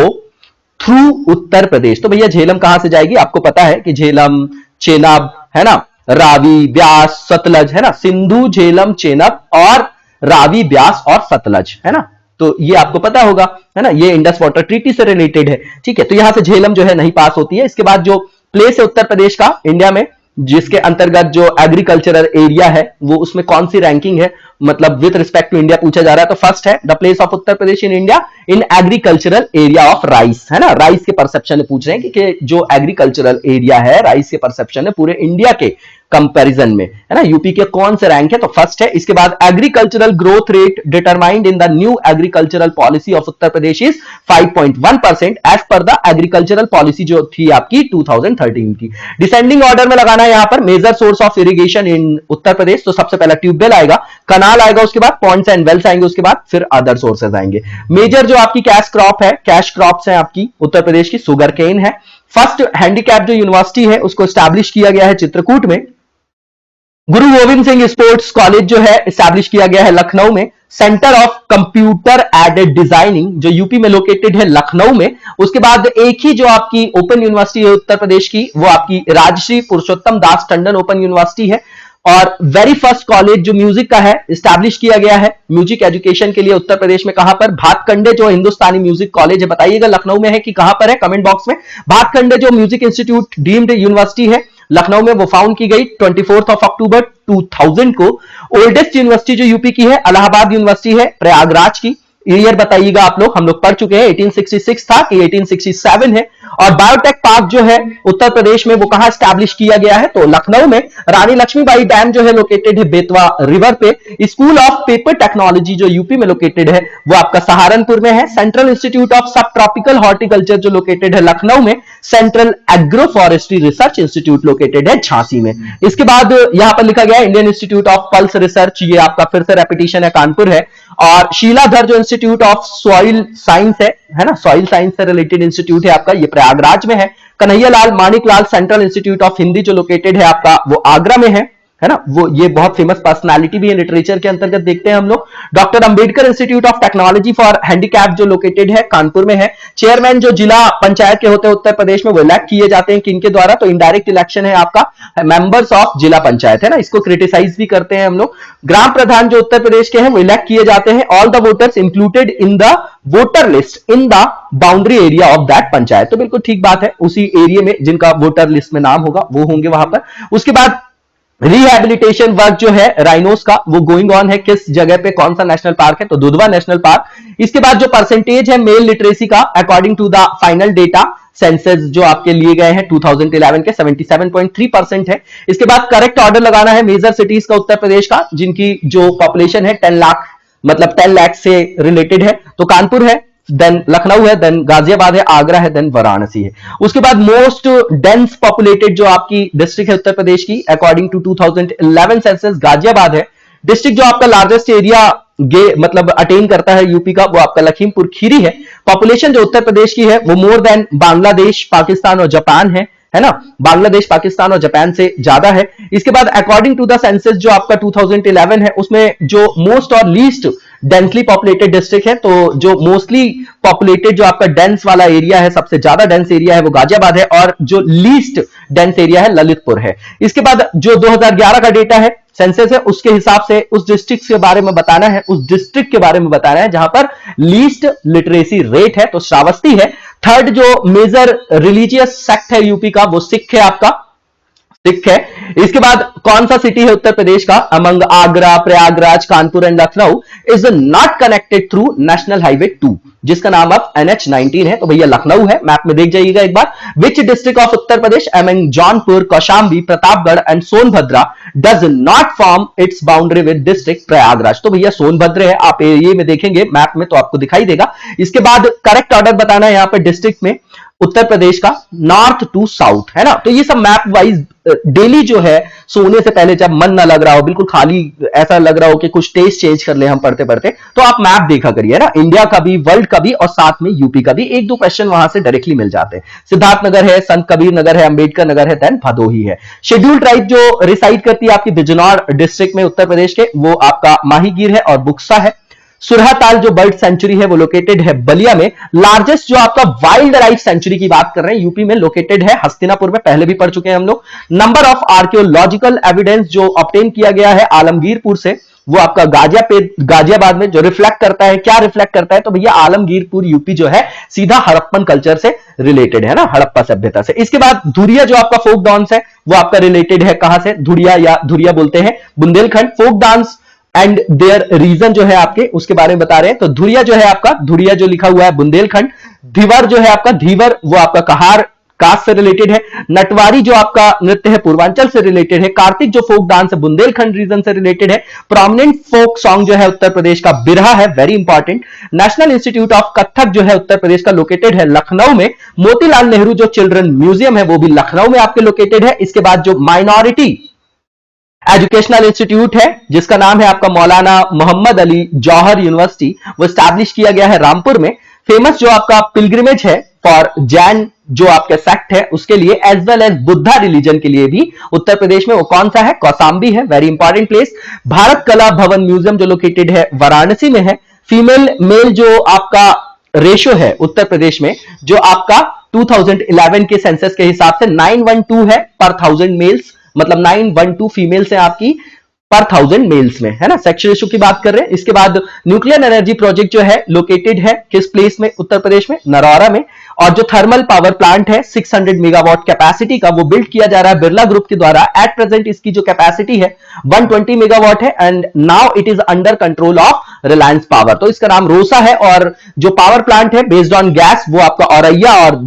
through Uttar Pradesh. तो भैया झेलम कहां से जाएगी, आपको पता है कि झेलम, चेनाब है ना, रावी, ब्यास, सतलज है ना, सिंधु, झेलम, चेनाब और रावी, ब्यास और सतलज है ना, तो ये आपको पता होगा है ना, ये इंडस वाटर ट्रीटी से रिलेटेड है, ठीक है। तो यहां से झेलम जो है नहीं पास होती है। इसके बाद जो प्लेस है उत्तर प्रदेश का इंडिया में जिसके अंतर्गत जो एग्रीकल्चरल एरिया है वो उसमें कौन सी रैंकिंग है, मतलब विद रिस्पेक्ट टू इंडिया पूछा जा रहा है, तो फर्स्ट है the place of Uttar Pradesh in India in agricultural area of rice, है ना। राइस के परसेप्शन में पूछ रहे हैं कि जो एग्रीकल्चरल एरिया है राइस के परसेप्शन में पूरे इंडिया के कंपैरिजन में, है ना, यूपी के कौन से रैंक है, तो फर्स्ट है। इसके बाद agricultural growth rate determined in the new agricultural policy of Uttar Pradesh is 5.1% as per the agricultural policy जो थी आपकी 2013 की। डिसेंडिंग ऑर्डर में लगाना है यहां पर major source of irrigation in Uttar Pradesh, तो सबसे पहला ट्यूबवेल आएगा, कनाल आएगा, उसके बाद पॉन्ड्स एंड वेल्स आएंगे, उसके बाद फिर अदर सोर्सेज आएंगे। मेजर जो आपकी कैश क्रॉप है, कैश क्रॉप्स है आपकी उत्तर प्रदेश की, सुगर केन है। फर्स्ट हैंडीकैप जो यूनिवर्सिटी है उसको स्टैब्लिश किया गया है चित्रकूट में। गुरु गोविंद सिंह स्पोर्ट्स कॉलेज जो है स्टैब्लिश किया गया है लखनऊ में। Centre of computer aided designing जो यूपी में लोकेटेड है लखनऊ में। उसके बाद एक ही जो आपकी ओपन यूनिवर्सिटी है उत्तर प्रदेश की, वो आपकी राजश्री पुरुषोत्तम दास टंडन ओपन यूनिवर्सिटी है। और वेरी फर्स्ट कॉलेज जो म्यूजिक का है स्टैब्लिश किया गया है म्यूजिक एजुकेशन के लिए उत्तर प्रदेश में, कहां पर, भातखंडे जो हिंदुस्तानी म्यूजिक कॉलेज है, बताइएगा लखनऊ में है कि कहां पर है, कमेंट बॉक्स में। भातखंडे जो म्यूजिक इंस्टीट्यूट डीम्ड यूनिवर्सिटी है लखनऊ में, वो फाउंड की गई 24 अक्टूबर 2000 को। ओल्डेस्ट यूनिवर्सिटी जो यूपी की है इलाहाबाद यूनिवर्सिटी है प्रयागराज की। ईयर बताइएगा आप लोग, हम लोग पढ़ चुके हैं 1866 था कि 1867 है। और बायोटेक पार्क जो है उत्तर प्रदेश में वो कहां स्टैब्लिश किया गया है, तो लखनऊ में। रानी लक्ष्मीबाई डैम जो है लोकेटेड है बेतवा रिवर पे। स्कूल ऑफ पेपर टेक्नोलॉजी जो यूपी में लोकेटेड है वो आपका सहारनपुर में है। सेंट्रल इंस्टीट्यूट ऑफ सब ट्रॉपिकल हॉर्टिकल्चर जो लोकेटेड है लखनऊ में। Central agro forestry research institute located है झांसी में। इसके बाद यहां पर लिखा गया Indian institute of pulse research, ये आपका फिर से रेपिटेशन है, कानपुर है। और शीलाधर जो इंस्टीट्यूट ऑफ सॉइल साइंस है ना, सॉइल साइंस से रिलेटेड इंस्टीट्यूट है आपका, ये प्रयागराज में है। Kanhaiyalal Maniklal central institute of Hindi जो लोकेटेड है आपका, वो आगरा में है ना, वो ये बहुत फेमस पर्सनालिटी भी है लिटरेचर के अंतर्गत, देखते हैं हम लोग। Doctor Ambedkar institute of technology for handicap जो लोकेटेड है कानपुर में है। चेयरमैन जो जिला पंचायत के होते हैं उत्तर प्रदेश में वो इलेक्ट किए जाते हैं किनके द्वारा, तो इनडायरेक्ट इलेक्शन है आपका, मेंबर्स ऑफ जिला पंचायत, है ना, इसको क्रिटिसाइज भी करते हैं हम लोग। ग्राम प्रधान जो उत्तर प्रदेश के हैं वो इलेक्ट किए जाते हैं। All the voters included in the voter list in the boundary area of that panchayat, तो बिल्कुल ठीक बात है, उसी एरिया में जिनका वोटर लिस्ट में नाम होगा वो होंगे वहां पर। उसके बाद रिहैबिलिटेशन वर्क जो है राइनोस का वो गोइंग ऑन है। किस जगह पे, कौन सा नेशनल पार्क है, तो दुधवा नेशनल पार्क। इसके बाद जो परसेंटेज है मेल लिटरेसी का according to the final data census जो आपके लिए गए हैं 2011 के 77.3% है। इसके बाद करेक्ट ऑर्डर लगाना है मेजर सिटीज का उत्तर प्रदेश का, जिनकी जो पॉपुलेशन है 10 लाख, मतलब 10 लाख से रिलेटेड है, तो कानपुर है, देन लखनऊ है, देन गाजियाबाद है, आगरा है, देन वाराणसी है। उसके बाद मोस्ट डेंस पॉपुलेटेड जो आपकी डिस्ट्रिक्ट है उत्तर प्रदेश की अकॉर्डिंग टू 2011 सेंसस गाजियाबाद है। डिस्ट्रिक्ट जो आपका लार्जेस्ट एरिया मतलब अटेन करता है यूपी का, वो आपका लखीमपुर खीरी है। पॉपुलेशन जो उत्तर प्रदेश की है वो मोर देन बांग्लादेश, पाकिस्तान और जापान है ना, बांग्लादेश, पाकिस्तान और जापान से ज्यादा है। इसके बाद अकॉर्डिंग टू द सेंसस जो आपका 2011 है उसमें जो मोस्ट और लीस्ट डेंसली पॉपुलेटेड डिस्ट्रिक्ट है, तो जो मोस्टली पॉपुलेटेड जो आपका डेंस वाला एरिया है, सबसे ज्यादा डेंस एरिया है वो गाजियाबाद है, और जो लीस्ट डेंस एरिया है ललितपुर है। इसके बाद जो 2011 का डेटा है सेंसस है, उसके हिसाब से उस डिस्ट्रिक्ट के बारे में बताना है, उस डिस्ट्रिक्ट के बारे में बताना है जहां पर लीस्ट लिटरेसी रेट है, तो श्रावस्ती है। थर्ड जो मेजर रिलीजियस सेक्ट है यूपी का वो सिख है आपका, सिख है। इसके बाद कौन सा सिटी है उत्तर प्रदेश का, among Agra, Prayagraj, Kanpur and Lucknow is not connected through national highway 2, जिसका नाम अब NH-19 है, तो भैया लखनऊ है। मैप में देख जाइएगा एक बार। Which district of Uttar Pradesh among Jaunpur, Kaushambi, Pratapgarh and Sonbhadra does not form its boundary with district Prayagraj, तो भैया सोनभद्र है। आप एरिया में देखेंगे मैप में तो आपको दिखाई देगा। इसके बाद करेक्ट ऑर्डर बताना है यहां पर डिस्ट्रिक्ट में उत्तर प्रदेश का, नॉर्थ टू साउथ, है ना। तो ये सब मैप वाइज डेली जो है सोने से पहले जब मन ना लग रहा हो, बिल्कुल खाली ऐसा लग रहा हो कि कुछ टेस्ट चेंज कर ले हम पढ़ते पढ़ते, तो आप मैप देखा करिए ना, इंडिया का भी, वर्ल्ड का भी और साथ में यूपी का भी। एक दो क्वेश्चन वहां से डायरेक्टली मिल जाते हैं। सिद्धार्थ नगर है, संत कबीर नगर है, अंबेडकर नगर है, देन भदोही है। शेड्यूल ट्राइब जो रिसाइड करती है आपकी बिजनौर डिस्ट्रिक्ट में उत्तर प्रदेश के, वो आपका माहीगीर है और बुक्सा है। सुरहाताल जो बर्ड सेंचुरी है वो लोकेटेड है बलिया में। लार्जेस्ट जो आपका वाइल्ड लाइफ सेंचुरी की बात कर रहे हैं यूपी में लोकेटेड है हस्तिनापुर में, पहले भी पढ़ चुके हैं हम लोग। नंबर ऑफ आर्कियोलॉजिकल एविडेंस जो ऑब्टेन किया गया है आलमगीरपुर से, वो आपका गाजियाबाद में, जो रिफ्लेक्ट करता है, क्या रिफ्लेक्ट करता है, तो भैया आलमगीरपुर यूपी जो है सीधा हड़प्पन कल्चर से रिलेटेड है ना, हड़प्पा सभ्यता से। इसके बाद धुरिया जो आपका फोक डांस है वो आपका रिलेटेड है कहां से, धुरिया या धुरिया बोलते हैं Bundelkhand. Folk dance and their region जो है आपके उसके बारे में बता रहे हैं। तो धुरिया जो है आपका, धुरिया जो लिखा हुआ है बुंदेलखंड। धीवर जो है आपका, धीवर वो आपका कहार कास्ट से रिलेटेड है। नटवारी जो आपका नृत्य है पूर्वांचल से रिलेटेड है। कार्तिक जो फोक डांस है बुंदेलखंड रीजन से रिलेटेड है। प्रोमिनेंट फोक सॉन्ग जो है उत्तर प्रदेश का बिरहा है, very important. National institute of Kathak जो है उत्तर प्रदेश का लोकेटेड है लखनऊ में। मोतीलाल नेहरू जो चिल्ड्रन म्यूजियम है वो भी लखनऊ में आपके लोकेटेड है। इसके बाद जो माइनॉरिटी एजुकेशनल इंस्टीट्यूट है जिसका नाम है आपका मौलाना मोहम्मद अली जौहर यूनिवर्सिटी, वो स्टैब्लिश किया गया है रामपुर में। फेमस जो आपका पिलग्रिमेज है फॉर जैन जो आपका सेक्ट है उसके लिए, as well as Buddha religion के लिए भी उत्तर प्रदेश में वो कौन सा है, कौसाम्बी है, वेरी इंपॉर्टेंट प्लेस। भारत कला भवन म्यूजियम जो लोकेटेड है वाराणसी में है। फीमेल मेल जो आपका रेशो है उत्तर प्रदेश में जो आपका 2011 के सेंसस के हिसाब से 912 है पर 1000 मेल्स, मतलब 912 फीमेल्स हैं आपकी पर 1000 मेल्स में, है ना। सेक्स रेशियो की बात कर रहे हैं। इसके बाद न्यूक्लियर एनर्जी प्रोजेक्ट जो है लोकेटेड है किस प्लेस में, उत्तर प्रदेश में, नरौरा में। और जो थर्मल पावर प्लांट है 600 मेगावाट कैपेसिटी का वो बिल्ड किया जा रहा है बिरला ग्रुप के द्वारा। एट प्रेजेंट इसकी जो कैपेसिटी है 120 मेगावाट है and now it is under control of Reliance power. तो इसका नाम रोसा है। और जो पावर प्लांट है बेस्ड ऑन गैस वो आपका औरैया और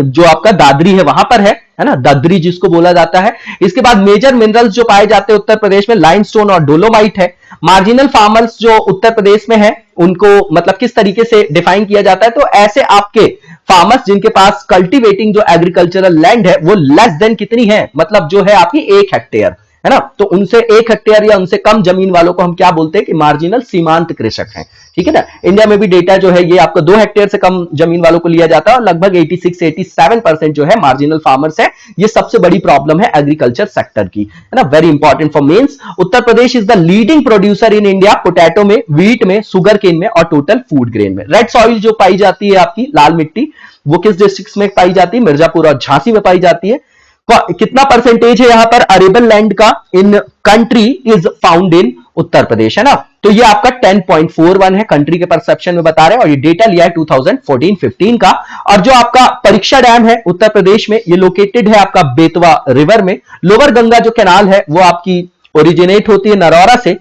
जो आपका दादरी है वहां पर है ना, दादरी जिसको बोला जाता है। इसके बाद मेजर मिनरल्स जो पाए जाते हैं उत्तर प्रदेश में लाइमस्टोन और डोलोमाइट है। मार्जिनल फार्मर्स जो उत्तर प्रदेश में है उनको मतलब किस तरीके से डिफाइन किया जाता है, तो ऐसे आपके फार्मर्स जिनके पास कल्टीवेटिंग जो एग्रीकल्चरल लैंड है वो लेस देन कितनी है, मतलब जो है आपकी 1 हेक्टेयर, है ना। तो उनसे 1 हेक्टेयर या उनसे कम जमीन वालों को हम क्या बोलते हैं कि मार्जिनल सीमांत कृषक हैं, ठीक है ना। इंडिया में भी डेटा जो है ये आपको 2 हेक्टेयर से कम जमीन वालों को लिया जाता है और लगभग 86-87% जो है मार्जिनल फार्मर्स है। ये सबसे बड़ी प्रॉब्लम है एग्रीकल्चर सेक्टर की, है ना, very important for mains. Uttar Pradesh is the leading producer in India potato में, व्हीट में, सुगर केन में और टोटल फूड ग्रेन में। रेड सॉइल जो पाई जाती है आपकी लाल मिट्टी वो किस डिस्ट्रिक्ट में पाई जाती है, मिर्जापुर और झांसी में पाई जाती है। कितना परसेंटेज है यहां पर अरेबल लैंड का in country is found in Uttar Pradesh, है ना। तो ये आपका 10.41 है कंट्री के परसेप्शन में बता रहे हैं और ये डेटा लिया है 2014-15 का। और जो आपका परीक्षा डैम है उत्तर प्रदेश में ये लोकेटेड है आपका बेतवा रिवर में। लोअर गंगा जो कैनाल है वो आपकी ओरिजिनेट होती है नरौरा से।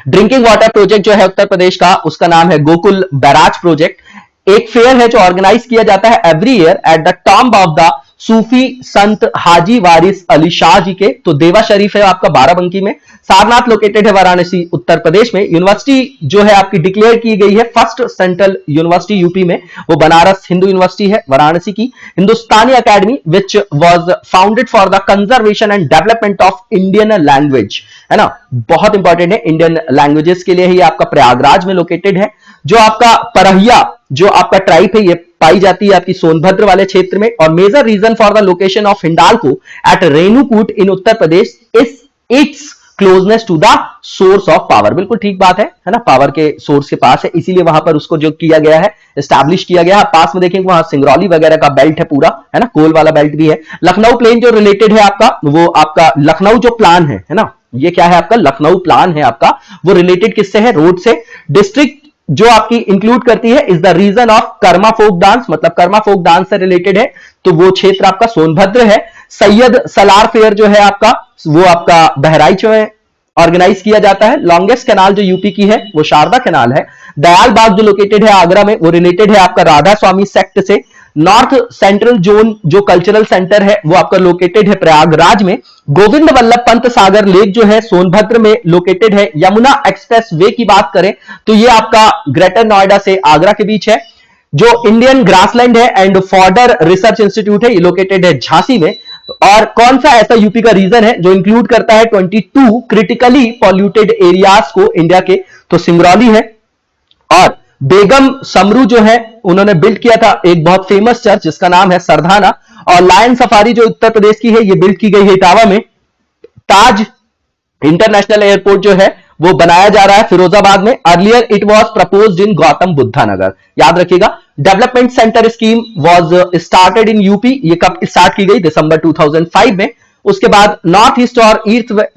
ड्रिंकिंग वाटर प्रोजेक्ट जो है उत्तर प्रदेश का उसका नाम है गोकुल बैराज प्रोजेक्ट। एक फेयर है जो ऑर्गेनाइज किया जाता है every year at the tomb of the Sufi संत हाजी वारिस अली शाह जी के। तो देवा शरीफ है आपका बाराबंकी में। सारनाथ लोकेटेड है वाराणसी उत्तर प्रदेश में। यूनिवर्सिटी जो है आपकी डिक्लेयर की गई है फर्स्ट सेंट्रल यूनिवर्सिटी यूपी में, वो बनारस हिंदू यूनिवर्सिटी है वाराणसी की। Hindustani academy which was founded for the conservation and development of Indian language, है ना, बहुत इंपॉर्टेंट है इंडियन लैंग्वेजेस के लिए ही। आपका प्रयागराज में लोकेटेड है। जो आपका परहिया जो आपका ट्राइब है ये पाई जाती है आपकी सोनभद्र वाले क्षेत्र में। और major region for the location of Hindalco at Renukoot in Uttar Pradesh is its closeness to the source of power. बिल्कुल ठीक बात है ना, पावर के सोर्स के पास है इसीलिए वहां पर उसको जो किया गया है एस्टैब्लिश किया गया है। पास में देखेंगे वहां सिंगरौली वगैरह का बेल्ट है पूरा, है ना, कोल वाला बेल्ट भी है। लखनऊ प्लेन जो रिलेटेड है आपका वो आपका लखनऊ जो प्लान है ना, ये क्या है आपका लखनऊ प्लान है आपका, वो रिलेटेड किससे है, रोड से। डिस्ट्रिक्ट जो आपकी इंक्लूड करती है is the region of Karma folk dance, मतलब कर्मा फोक डांस से रिलेटेड है तो वो क्षेत्र आपका सोनभद्र है। सैयद सलार फेयर जो है आपका वो आपका बहराइच में ऑर्गेनाइज किया जाता है। लॉन्गेस्ट कैनाल जो यूपी की है वो शारदा कैनाल है। दयाल बाग जो लोकेटेड है आगरा में वो रिलेटेड है आपका राधा स्वामी सेक्ट से। नॉर्थ सेंट्रल जोन जो कल्चरल सेंटर है वो आपका लोकेटेड है प्रयागराज में। गोविंद वल्लभ पंत सागर लेक जो है सोनभद्र में लोकेटेड है। यमुना एक्सप्रेस वे की बात करें तो ये आपका ग्रेटर नोएडा से आगरा के बीच है। जो इंडियन ग्रासलैंड है एंड फॉर्डर रिसर्च इंस्टीट्यूट है ये लोकेटेड है झांसी में। और कौन सा ऐसा यूपी का रीजन है जो इंक्लूड करता है 22 क्रिटिकली पॉल्यूटेड एरियाज को इंडिया के, तो सिंगरौली है। और बेगम समरू जो है उन्होंने बिल्ड किया था एक बहुत फेमस चर्च जिसका नाम है सरदाना। और लायन सफारी जो उत्तर प्रदेश की है ये बिल्ड की गई है इटावा में। ताज इंटरनेशनल एयरपोर्ट जो है वो बनाया जा रहा है फिरोजाबाद में। Earlier it was proposed in Gautam Buddha Nagar, याद रखिएगा। Development centre scheme was started in UP, ये कब स्टार्ट की गई, दिसंबर 2005 में। उसके बाद नॉर्थ ईस्ट और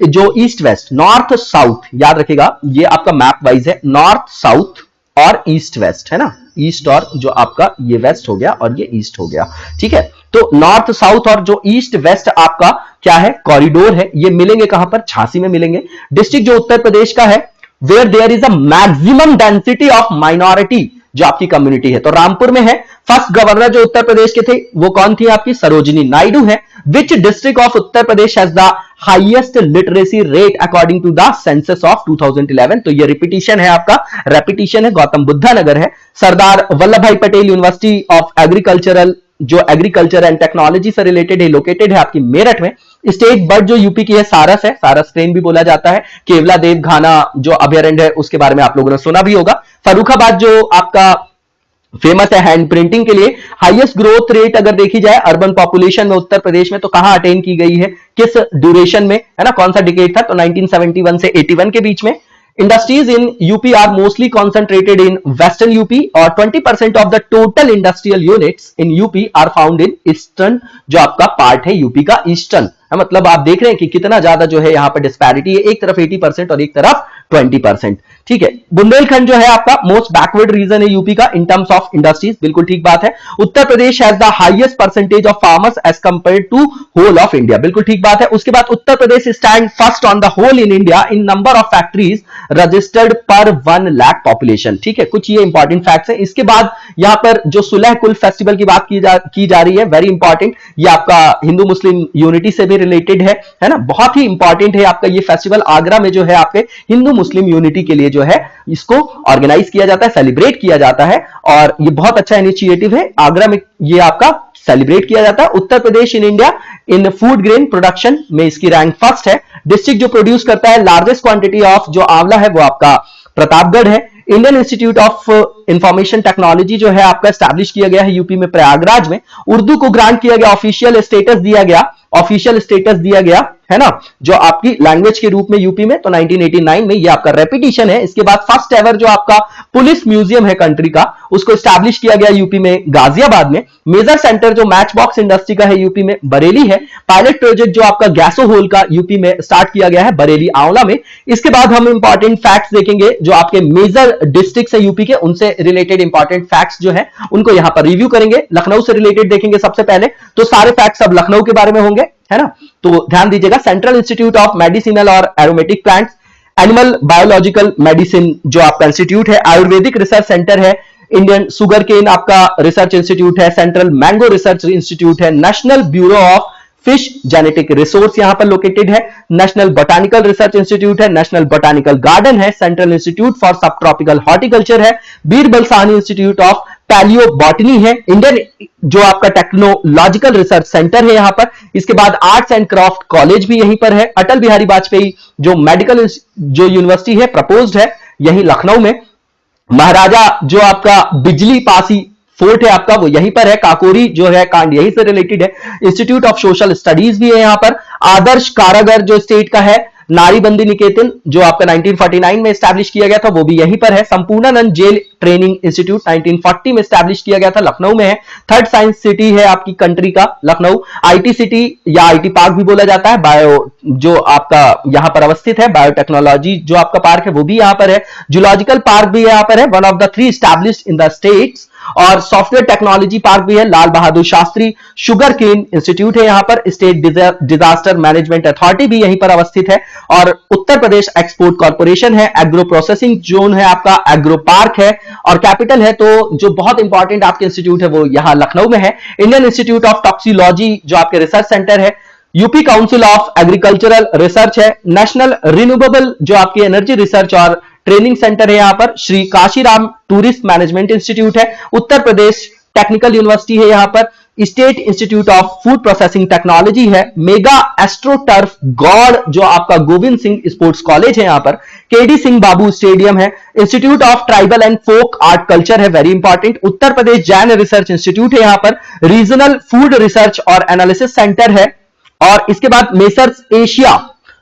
जो ईस्ट वेस्ट, नॉर्थ साउथ, याद रखिएगा ये आपका मैप वाइज है, नॉर्थ साउथ और ईस्ट वेस्ट, है ना, ईस्ट और जो आपका ये वेस्ट हो गया और ये ईस्ट हो गया, ठीक है। तो नॉर्थ साउथ और जो ईस्ट वेस्ट आपका क्या है, कॉरिडोर है, ये मिलेंगे कहां पर, झांसी में मिलेंगे। डिस्ट्रिक्ट जो उत्तर प्रदेश का है where there is a maximum density of minority जो आपकी कम्युनिटी है। तो रामपुर में है। फर्स्ट गवर्नर जो उत्तर प्रदेश के थे वो कौन थी आपकी? सरोजिनी नायडू है। Which district of Uttar Pradesh has the highest literacy rate according to the census of 2011? तो ये रिपीटिशन है आपका, रेपिटिशन है, गौतम बुद्धा नगर है। Sardar Vallabh Bhai Patel university of agricultural जो एग्रीकल्चर एंड टेक्नोलॉजी से रिलेटेड है, लोकेटेड है आपकी मेरठ में। स्टेट बर्ड जो यूपी की है सारस है, सारस क्रेन भी बोला जाता है। केवला देव घाना जो अभयारण्य है उसके बारे में आप लोगों ने सुना भी होगा। फर्रुखाबाद जो आपका फेमस है हैंड प्रिंटिंग के लिए। हाईएस्ट ग्रोथ रेट अगर देखी जाए अर्बन पॉपुलेशन में उत्तर प्रदेश में तो कहां अटेन की गई है, किस ड्यूरेशन में, है ना, कौन सा डिकेड था? तो 1971 से 81 के बीच में। Industries in UP are mostly concentrated in western UP और 20% of the total industrial units in UP are found in eastern, जो आपका पार्ट है यूपी का ईस्टर्न। मतलब आप देख रहे हैं कि कितना ज्यादा जो है यहां पर डिस्पैरिटी है, एक तरफ 80% और एक तरफ 20%। ठीक है। बुंदेलखंड जो है आपका मोस्ट बैकवर्ड रीजन है यूपी का इन टर्म्स ऑफ इंडस्ट्रीज, बिल्कुल ठीक बात है। Uttar Pradesh has the highest percentage of farmers as compare to whole of India, बिल्कुल ठीक बात है। उसके बाद Uttar Pradesh stand first on the whole in India in number of factories registered पर 1 लाख पॉपुलेशन। ठीक है, कुछ ये इंपॉर्टेंट फैक्ट्स हैं। इसके बाद यहां पर जो सुलह कुल फेस्टिवल की बात की जा रही है, वेरी इंपॉर्टेंट, ये आपका हिंदू मुस्लिम यूनिटी से भी रिलेटेड है ना, बहुत ही इंपॉर्टेंट है आपका ये फेस्टिवल। आगरा में जो है आपके हिंदू मुस्लिम यूनिटी के लिए जो है इसको ऑर्गेनाइज किया जाता है, सेलिब्रेट किया जाता है और ये बहुत अच्छा इनिशिएटिव है। आगरा में ये आपका सेलिब्रेट किया जाता है। Uttar Pradesh in India in food grain production में इसकी रैंक फर्स्ट है। डिस्ट्रिक्ट जो प्रोड्यूस करता है लार्जेस्ट क्वांटिटी ऑफ जो आंवला है वो आपका प्रतापगढ़ है। Indian institute of information technology जो है आपका एस्टैब्लिश किया गया है यूपी में प्रयागराज में। उर्दू को ग्रांट किया गया, ऑफिशियल स्टेटस दिया गया है ना, जो आपकी लैंग्वेज के रूप में यूपी में, तो 1989 में ये आपका रेपिटिशन है। इसके बाद फर्स्ट एवर जो आपका पुलिस म्यूजियम है कंट्री का, उसको एस्टैब्लिश किया गया यूपी में गाजियाबाद में। मेजर सेंटर जो मैच बॉक्स इंडस्ट्री का है यूपी में बरेली है। पायलट प्रोजेक्ट जो आपका गैसो होल का यूपी में स्टार्ट किया गया है बरेली आंवला में। इसके बाद हम इंपॉर्टेंट फैक्ट्स देखेंगे जो आपके मेजर डिस्ट्रिक्ट है यूपी के, उनसे रिलेटेड इंपॉर्टेंट फैक्ट्स जो है उनको यहां पर रिव्यू करेंगे। लखनऊ से रिलेटेड देखेंगे सबसे पहले, तो सारे फैक्ट्स अब लखनऊ के बारे में होंगे, है ना, तो ध्यान दीजिएगा। सेंट्रल इंस्टीट्यूट ऑफ मेडिसिनल और aromatic plants, animal biological medicine जो आपका इंस्टीट्यूट है, आयुर्वेदिक रिसर्च सेंटर है, इंडियन शुगर केन आपका रिसर्च इंस्टीट्यूट है, सेंट्रल मैंगो रिसर्च इंस्टीट्यूट है, national bureau of fish genetic resource यहां पर लोकेटेड है, नेशनल बोटानिकल रिसर्च इंस्टीट्यूट है, नेशनल बोटानिकल गार्डन है, central institute for sub tropical horticulture है, Birbal Sahni institute of palaeobotany है, इंडियन जो आपका टेक्नोलॉजिकल रिसर्च सेंटर है यहां पर। इसके बाद आर्ट्स एंड क्राफ्ट कॉलेज भी यहीं पर है। अटल बिहारी वाजपेयी जो मेडिकल जो यूनिवर्सिटी है प्रपोज्ड है यहीं लखनऊ में। महाराजा जो आपका बिजली पासी फोर्ट है आपका वो यहीं पर है। काकोरी जो है कांड यहीं से रिलेटेड है। इंस्टीट्यूट ऑफ सोशल स्टडीज भी है यहां पर। आदर्श कारागर जो स्टेट का है, नारी बंदी निकेतन जो आपका 1949 में एस्टैब्लिश किया गया था वो भी यहीं पर है। संपूर्णानंद जेल ट्रेनिंग इंस्टीट्यूट 1940 में एस्टैब्लिश किया गया था, लखनऊ में है। थर्ड साइंस सिटी है आपकी कंट्री का लखनऊ। आईटी सिटी या आईटी पार्क भी बोला जाता है। बायो जो आपका यहां पर अवस्थित है, बायोटेक्नोलॉजी जो आपका पार्क है वो भी यहां पर है। जूलॉजिकल पार्क भी यहां पर है, one of the 3 established in the states. और सॉफ्टवेयर टेक्नोलॉजी पार्क भी है। Lal Bahadur Shastri sugar cane institute है यहां पर। स्टेट डिजास्टर मैनेजमेंट अथॉरिटी भी यहीं पर अवस्थित है। और उत्तर प्रदेश एक्सपोर्ट कॉर्पोरेशन है। एग्रो प्रोसेसिंग जोन है आपका, एग्रो पार्क है और कैपिटल है। तो जो बहुत इंपॉर्टेंट आपके इंस्टीट्यूट है वो यहां लखनऊ में है। इंडियन इंस्टीट्यूट ऑफ टॉक्सियोलॉजी जो आपके रिसर्च सेंटर है। UP council of agricultural research है। नेशनल रिन्यूएबल जो आपकी एनर्जी रिसर्च और ट्रेनिंग सेंटर है यहां पर। Shri Kashiram tourist management institute है। उत्तर प्रदेश टेक्निकल यूनिवर्सिटी है यहां पर। State institute of food processing technology है। मेगा एस्ट्रोटर्फ गॉड जो आपका गोविंद सिंह स्पोर्ट्स कॉलेज है यहां पर। केडी सिंह बाबू स्टेडियम है। Institute of tribal and folk art culture है, very important. Uttar Pradesh Jain research institute है यहां पर। रीजनल फूड रिसर्च और एनालिसिस सेंटर है। और इसके बाद मेसर्स एशिया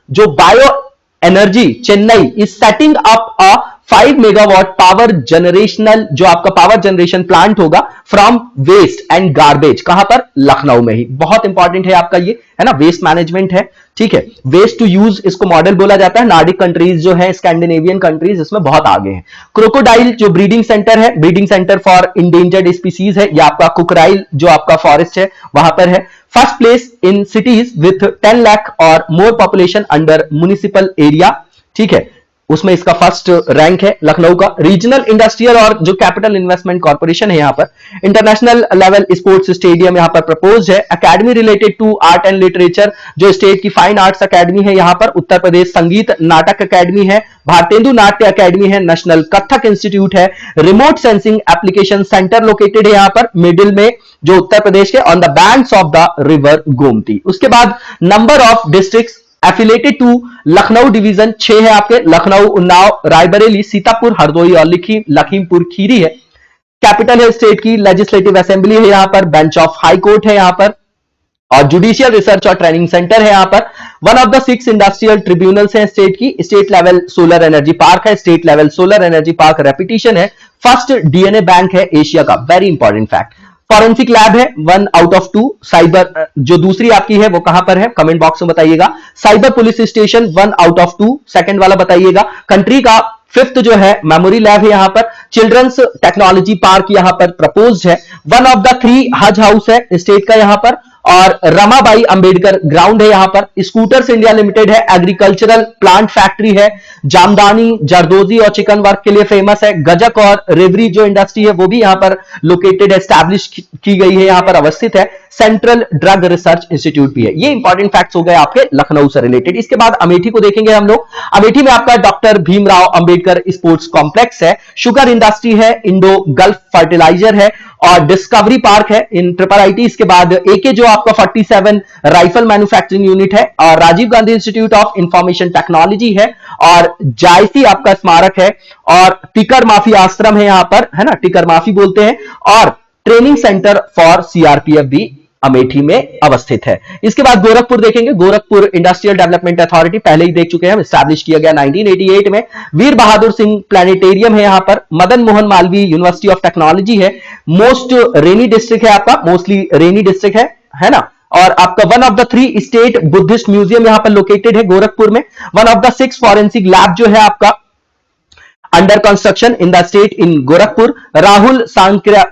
जो bio energy Chennai is setting up a 5 megawatt power generational जो आपका पावर जनरेशन प्लांट होगा फ्रॉम वेस्ट एंड गार्बेज, कहां पर? लखनऊ में ही। बहुत इंपॉर्टेंट है आपका ये, है ना, वेस्ट मैनेजमेंट है। ठीक है, वेस्ट टू यूज इसको मॉडल बोला जाता है। नॉर्डिक कंट्रीज जो है, स्कैंडिनेवियन कंट्रीज इसमें बहुत आगे हैं। क्रोकोडाइल जो ब्रीडिंग सेंटर है, breeding centre for endangered species है। या आपका कुकराइल जो आपका फॉरेस्ट है वहां पर है। First place in cities with 10 lakh और more population under municipal area. ठीक है, उसमें इसका फर्स्ट रैंक है लखनऊ का। रीजनल इंडस्ट्रियल और जो कैपिटल इन्वेस्टमेंट कॉर्पोरेशन है, यहां पर इंटरनेशनल लेवल स्पोर्ट्स स्टेडियम यहां पर प्रपोज है। Academy related to art and literature, जो स्टेट की फाइन आर्ट्स एकेडमी है यहां पर। उत्तर प्रदेश संगीत नाटक एकेडमी है, भारतेंदु नाट्य एकेडमी है, नेशनल कथक इंस्टीट्यूट है, remote sensing application centre located है यहां पर मिडिल में, जो उत्तर प्रदेश के on the banks of the river Gomti. उसके बाद number of districts affiliated to Lucknow division 6 है आपके, लखनऊ, उन्नाव, रायबरेली, सीतापुर, हरदोई और लखीमपुर खीरी है। कैपिटल है स्टेट की, लेजिस्लेटिव असेंबली है यहां पर, बेंच ऑफ हाई कोर्ट है यहां पर, और जुडिशियल रिसर्च और ट्रेनिंग सेंटर है यहां पर। One of the 6 industrial tribunals है स्टेट की। State level solar energy park है, state level solar energy park reputation है। फर्स्ट डीएनए बैंक है एशिया का, very important fact. Forensic lab है 1 आउट ऑफ 2। साइबर जो दूसरी आपकी है वो कहां पर है, कमेंट बॉक्स में बताइएगा। Cyber police station 1 out of 2, second वाला बताइएगा। कंट्री का 5th जो है मेमोरी लैब है यहां पर। चिल्ड्रंस टेक्नोलॉजी पार्क यहां पर प्रपोज्ड है। वन ऑफ द 3 हज हाउस है स्टेट का यहां पर, और रमाबाई अंबेडकर ग्राउंड है यहां पर। स्कूटर्स इंडिया लिमिटेड है, एग्रीकल्चरल प्लांट फैक्ट्री है। जामदानी, जरदोजी और चिकन वर्क के लिए फेमस है। गजक और रेवरी जो इंडस्ट्री है वो भी यहां पर लोकेटेड है, एस्टैब्लिश की गई है, यहां पर अवस्थित है। सेंट्रल ड्रग रिसर्च इंस्टीट्यूट भी है। ये इंपॉर्टेंट फैक्ट्स हो गए आपके लखनऊ से रिलेटेड। इसके बाद अमेठी को देखेंगे हम लोग। अमेठी में आपका doctor Bhimrao Ambedkar sports complex है, शुगर इंडस्ट्री है, इंडो गल्फ फर्टिलाइजर है और डिस्कवरी पार्क है इन ट्रिपल आईटी। इसके बाद एके जो आपका 47 राइफल मैन्युफैक्चरिंग यूनिट है, और Rajiv Gandhi institute of information technology है, और जायसी आपका स्मारक है, और टिकर माफी आश्रम है यहां पर, है ना, टिकर माफी बोलते हैं, और ट्रेनिंग सेंटर फॉर सीआरपीएफ भी अमेठी में अवस्थित है। इसके बाद गोरखपुर देखेंगे। गोरखपुर इंडस्ट्रियल डेवलपमेंट अथॉरिटी पहले ही देख चुके हैं हम, एस्टैब्लिश किया गया 1988 में। वीर बहादुर सिंह प्लैनेटेरियम है यहां पर। Madan Mohan Malviya university of technology है। मोस्ट रेनी डिस्ट्रिक्ट है आपका, मोस्टली रेनी डिस्ट्रिक्ट है ना। और आपका one of the 3 state Buddhist museum यहां पर लोकेटेड है गोरखपुर में। One of the 6 forensic lab जो है आपका under construction in the state in Gorakhpur. Rahul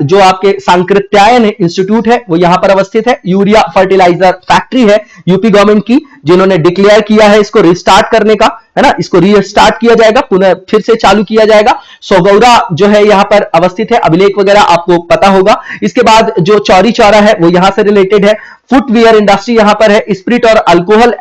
जो आपके सांकृत्यायन इंस्टीट्यूट है वो यहां पर अवस्थित है। यूरिया फर्टिलाइजर फैक्ट्री है यूपी गवर्नमेंट की, जिन्होंने डिक्लेयर किया है इसको रिस्टार्ट करने का, है ना, इसको रीस्टार्ट किया जाएगा, पुनः फिर से चालू किया जाएगा। सोगौरा जो है यहां पर अवस्थित है, अभिलेख वगैरह आपको पता होगा। इसके बाद जो चौरी चौरा है वो यहां से रिलेटेड है। फुटवियर इंडस्ट्री यहां पर है। स्पिरिट और अल्कोहल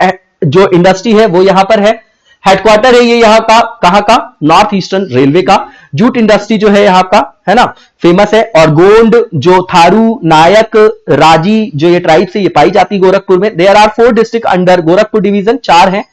जो इंडस्ट्री है वो यहां पर है। हेडक्वार्टर है ये यहाँ का, कहां का, नॉर्थ ईस्टर्न रेलवे का। जूट इंडस्ट्री जो है यहाँ का, है ना, फेमस है। और गोंड जो थारू, नायक, राजी जो ये ट्राइब से ये पाई जाती है गोरखपुर में। There are 4 district under Gorakhpur division, 4 हैं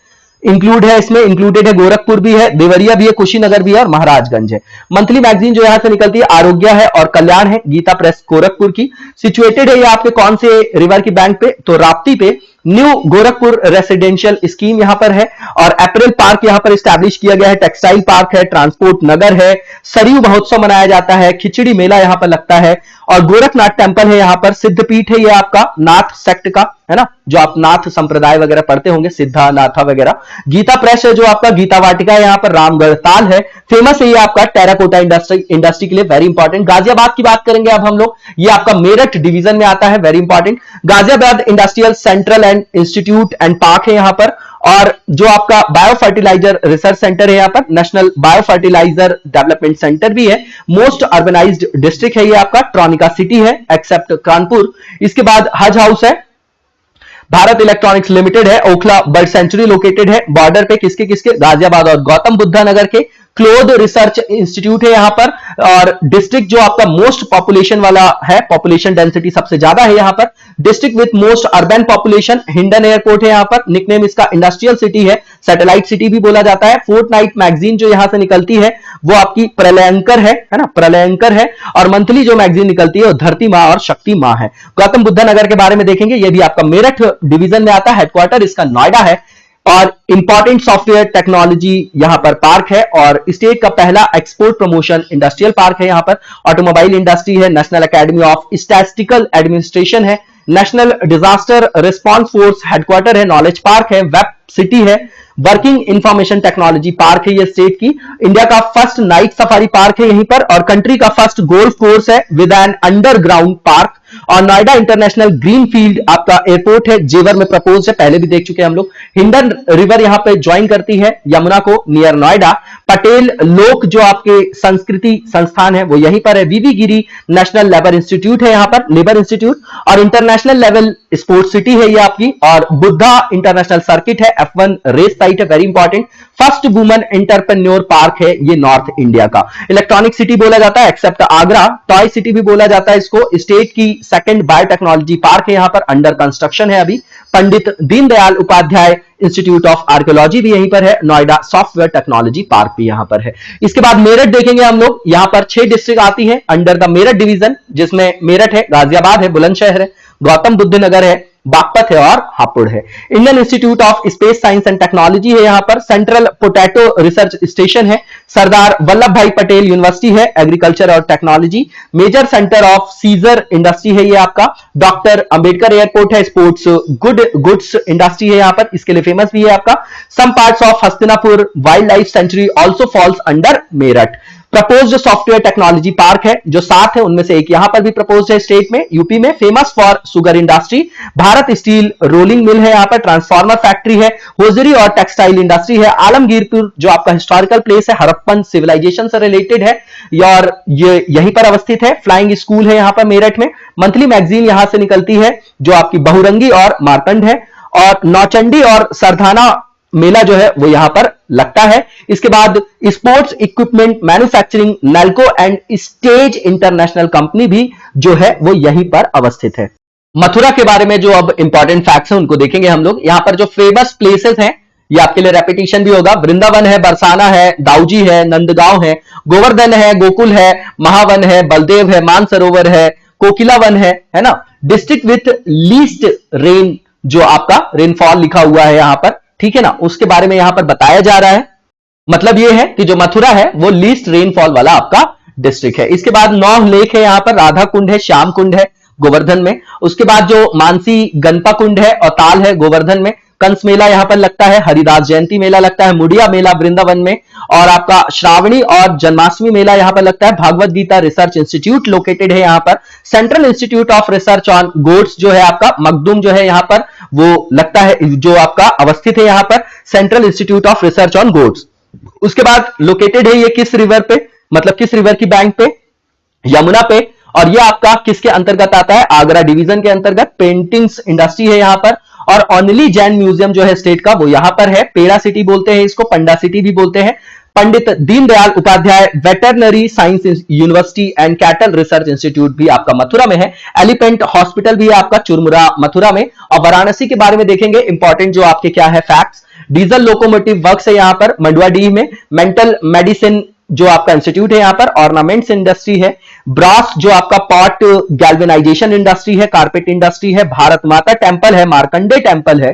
इंक्लूड है इसमें, इंक्लूडेड है गोरखपुर भी है, देवरिया भी है, कुशीनगर भी है और महाराजगंज है। मंथली मैगजीन जो यहां से निकलती है आरोग्य है और कल्याण है, गीता प्रेस गोरखपुर की। सिचुएटेड है ये आपके कौन से रिवर की बैंक पे, तो राप्ती पे। न्यू गोरखपुर रेसिडेंशियल स्कीम यहां पर है, और अप्रैल पार्क यहां पर स्टैब्लिश किया गया है। टेक्सटाइल पार्क है, ट्रांसपोर्ट नगर है, सरयू महोत्सव मनाया जाता है, खिचड़ी मेला यहां पर लगता है, और गोरखनाथ टेम्पल है यहां पर। सिद्धपीठ है ये आपका नाथ सेक्ट का, है ना, जो आप नाथ संप्रदाय वगैरह पढ़ते होंगे, सिद्धा नाथा वगैरह। गीता प्रेस है जो आपका, गीता वाटिका है यहां पर, रामगढ़ ताल है, फेमस है ये आपका टेराकोटा इंडस्ट्री के लिए, वेरी इंपॉर्टेंट। गाजियाबाद की बात करेंगे अब हम लोग, ये आपका मेरठ डिवीजन में आता है, very important. Ghaziabad industrial central and institute and park है यहां पर। और जो आपका बायो फर्टिलाइजर रिसर्च सेंटर है यहां पर, national bio fertiliser development centre भी है। मोस्ट अर्बनाइज्ड डिस्ट्रिक्ट है ये आपका, ट्रॉनिका सिटी है एक्सेप्ट कानपुर। इसके बाद हज हाउस है, भारत इलेक्ट्रॉनिक्स लिमिटेड है, ओखला बर्ड सेंचुरी लोकेटेड है। बॉर्डर पे किसके किसके, गाजियाबाद और गौतम बुद्धा नगर के। क्लोथ रिसर्च इंस्टीट्यूट है यहां पर। और डिस्ट्रिक्ट जो आपका मोस्ट पॉपुलेशन वाला है, पॉपुलेशन डेंसिटी सबसे ज्यादा है यहां पर, district with most urban population, Hindon airport है यहां पर। निकनेम इसका इंडस्ट्रियल सिटी है, सैटेलाइट सिटी भी बोला जाता है। फोर्टनाइट मैगजीन जो यहां से निकलती है वो आपकी प्रलयंकर है ना, प्रलयंकर है। और मंथली जो मैगजीन निकलती है वो धरती मां और शक्ति मां है। गौतम बुद्धा नगर के बारे में देखेंगे, ये भी आपका मेरठ डिवीजन में आता है, हेडक्वार्टर इसका नोएडा है। और इंपॉर्टेंट सॉफ्टवेयर टेक्नोलॉजी यहां पर पार्क है, और स्टेट का पहला एक्सपोर्ट प्रमोशन इंडस्ट्रियल पार्क है यहां पर। ऑटोमोबाइल इंडस्ट्री है, national academy of statistical administration है, national disaster response force headquarter है, नॉलेज पार्क है, वेब सिटी है, वर्किंग इंफॉर्मेशन टेक्नोलॉजी पार्क है ये स्टेट की। इंडिया का फर्स्ट नाइट सफारी पार्क है यहीं पर, और कंट्री का फर्स्ट गोल्फ कोर्स है विद एन अंडरग्राउंड पार्क। और नोएडा इंटरनेशनल ग्रीनफील्ड आपका एयरपोर्ट है, जेवर में प्रपोज है, पहले भी देख चुके हैं हम लोग। हिंडन रिवर यहां पे ज्वाइन करती है यमुना को नियर नोएडा। पटेल लोक जो आपके संस्कृति संस्थान है वो यहीं पर है। वीवी गिरी नेशनल लेबर इंस्टीट्यूट है यहां पर, लेबर इंस्टीट्यूट, और इंटरनेशनल लेवल स्पोर्ट्स सिटी है ये आपकी। और बुद्धा इंटरनेशनल सर्किट है, F1 रेस साइट है, very important. First woman entrepreneur park है ये नॉर्थ इंडिया का। इलेक्ट्रॉनिक सिटी बोला जाता है एक्सेप्ट आगरा, टॉय सिटी भी बोला जाता है इसको। स्टेट की सेकंड बायोटेक्नोलॉजी पार्क है यहां पर, अंडर कंस्ट्रक्शन है अभी। Pandit Deendayal Upadhyaya institute of archaeology भी यहीं पर है। नोएडा सॉफ्टवेयर टेक्नोलॉजी पार्क भी यहां पर है। इसके बाद मेरठ देखेंगे हम लोग, यहां पर 6 डिस्ट्रिक्ट आती है अंडर द मेरठ डिवीजन, जिसमें मेरठ है, गाजियाबाद है, बुलंदशहर है, गौतम बुद्ध नगर है, बागपत है और हापुड़ है। Indian institute of space science and technology है यहां पर। सेंट्रल पोटैटो रिसर्च स्टेशन है। सरदार वल्लभ भाई पटेल यूनिवर्सिटी है, एग्रीकल्चर और technology. Major centre of scissor industry है ये आपका। डॉक्टर अंबेडकर एयरपोर्ट है। स्पोर्ट्स गुड्स इंडस्ट्री है यहां पर, इसके लिए फेमस भी है आपका। Some parts of Hastinapur wild life sanctuary also falls under Meerut. Proposed software technology park है जो 7 है, उनमें से एक यहां पर भी प्रपोज्ड है स्टेट में, यूपी में। Famous for sugar industry, Bharat steel rolling mill है यहां पर, ट्रांसफार्मर फैक्ट्री है, होजरी और टेक्सटाइल इंडस्ट्री है। आलमगीरपुर जो आपका हिस्टोरिकल प्लेस है, हड़प्पन सिविलाइजेशन से रिलेटेड है और ये यहीं पर अवस्थित है। फ्लाइंग स्कूल है यहां पर मेरठ में। मंथली मैगजीन यहां से निकलती है जो आपकी बहुरंगी और मार्तंड है। और नौचंडी और सरधाना मेला जो है वो यहां पर लगता है। इसके बाद sports equipment manufacturing Nelco and stage international company भी जो है वो यहीं पर अवस्थित है। मथुरा के बारे में जो अब इंपॉर्टेंट फैक्ट्स हैं उनको देखेंगे हम लोग। यहां पर जो फेमस प्लेसेस हैं ये आपके लिए रेपिटेशन भी होगा। वृंदावन है, बरसाना है, दाऊजी है, नंदगांव है, गोवर्धन है, गोकुल है, महावन है, बलदेव है, मानसरोवर है, कोकिलावन है ना। डिस्ट्रिक्ट विथ लीस्ट रेन जो आपका रेनफॉल लिखा हुआ है यहां पर, ठीक है ना, उसके बारे में यहां पर बताया जा रहा है। मतलब यह है कि जो मथुरा है वो लीस्ट रेनफॉल वाला आपका डिस्ट्रिक्ट है। इसके बाद 9 लेक है यहां पर, राधा कुंड है, श्याम कुंड है गोवर्धन में। उसके बाद जो मानसी गणपा कुंड है और ताल है गोवर्धन में। कंस मेला यहां पर लगता है, हरिदास जयंती मेला लगता है, मुड़िया मेला वृंदावन में, और आपका श्रावणी और जन्माष्टमी मेला यहां पर लगता है। Bhagavad Gita research institute located है यहां पर। Central institute of research on goats जो है आपका मखदूम जो है यहां पर वो लगता है, जो आपका अवस्थित है यहां पर, central institute of research on goats. उसके बाद लोकेटेड है ये किस रिवर पे, मतलब किस रिवर की बैंक पे, यमुना पे। और ये आपका किसके अंतर्गत आता है, आगरा डिवीजन के अंतर्गत। पेंटिंग्स इंडस्ट्री है यहां पर। और ओनली जैन म्यूजियम जो है स्टेट का वो यहां पर है। पेड़ा सिटी बोलते हैं इसको, पंडा सिटी भी बोलते हैं। Pandit Deendayal Upadhyaya veterinary science university and cattle research institute भी आपका मथुरा में है। एलिफेंट हॉस्पिटल भी है आपका चुरमुरा मथुरा में। और वाराणसी के बारे में देखेंगे, इंपॉर्टेंट जो आपके क्या है फैक्ट्स। डीजल लोकोमोटिव वर्क्स है यहां पर मंडुआडीह में। मेंटल मेडिसिन जो आपका इंस्टीट्यूट है यहां पर। ऑर्नामेंट्स इंडस्ट्री है। ब्रास जो आपका पॉट गैल्वेनाइजेशन इंडस्ट्री है, कारपेट इंडस्ट्री है। भारत माता टेम्पल है, मार्कंडे टेम्पल है।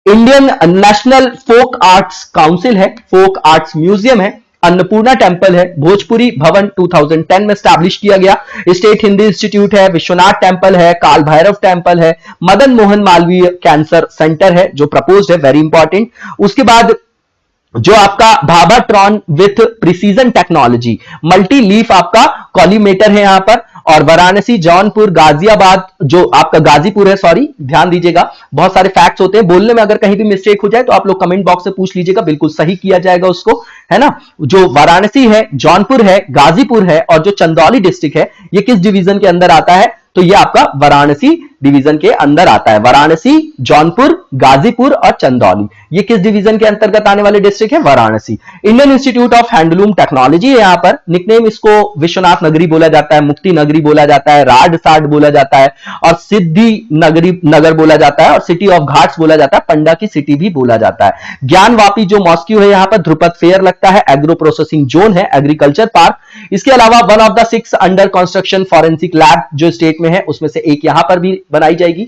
Indian national folk arts council है, फोक आर्ट्स म्यूजियम है। अन्नपूर्णा टेम्पल है। भोजपुरी भवन 2010 में स्टैब्लिश किया गया। स्टेट हिंदी इंस्टीट्यूट है। विश्वनाथ टेम्पल है, काल भैरव टेम्पल है। मदन मोहन मालवीय कैंसर सेंटर है जो प्रपोज्ड है, वेरी इंपॉर्टेंट। उसके बाद जो आपका Bhabhatron with precision technology multi leaf आपका कॉलीमेटर है यहां पर। और वाराणसी, जौनपुर, गाजियाबाद जो आपका गाजीपुर है, सॉरी ध्यान दीजिएगा, बहुत सारे फैक्ट्स होते हैं बोलने में, अगर कहीं भी मिस्टेक हो जाए तो आप लोग कमेंट बॉक्स से पूछ लीजिएगा, बिल्कुल सही किया जाएगा उसको, है ना। जो वाराणसी है, जौनपुर है, गाजीपुर है और जो चंदौली डिस्ट्रिक्ट है ये किस डिवीजन के अंदर आता है, तो ये आपका वाराणसी डिवीजन के अंदर आता है। वाराणसी, जौनपुर, गाजीपुर और चंदौली ये किस डिवीजन के अंतर्गत आने वाले डिस्ट्रिक्ट है, Varanasi. Indian institute of handloom technology है यहां पर। निकनेम इसको विश्वनाथ नगरी बोला जाता है, मुक्ति नगरी बोला जाता है, राजसाट बोला जाता है और सिद्धि नगरी नगर बोला जाता है और सिटी ऑफ घाट्स बोला जाता है, पंडा की सिटी भी बोला जाता है। ज्ञानवापी जो मॉस्क्यू है यहां पर, ध्रुपद फेयर लगता है, एग्रो प्रोसेसिंग जोन है, एग्रीकल्चर पार्क। इसके अलावा 1 of the 6 under construction forensic lab जो स्टेट में है उसमें से एक यहां पर भी बनाई जाएगी।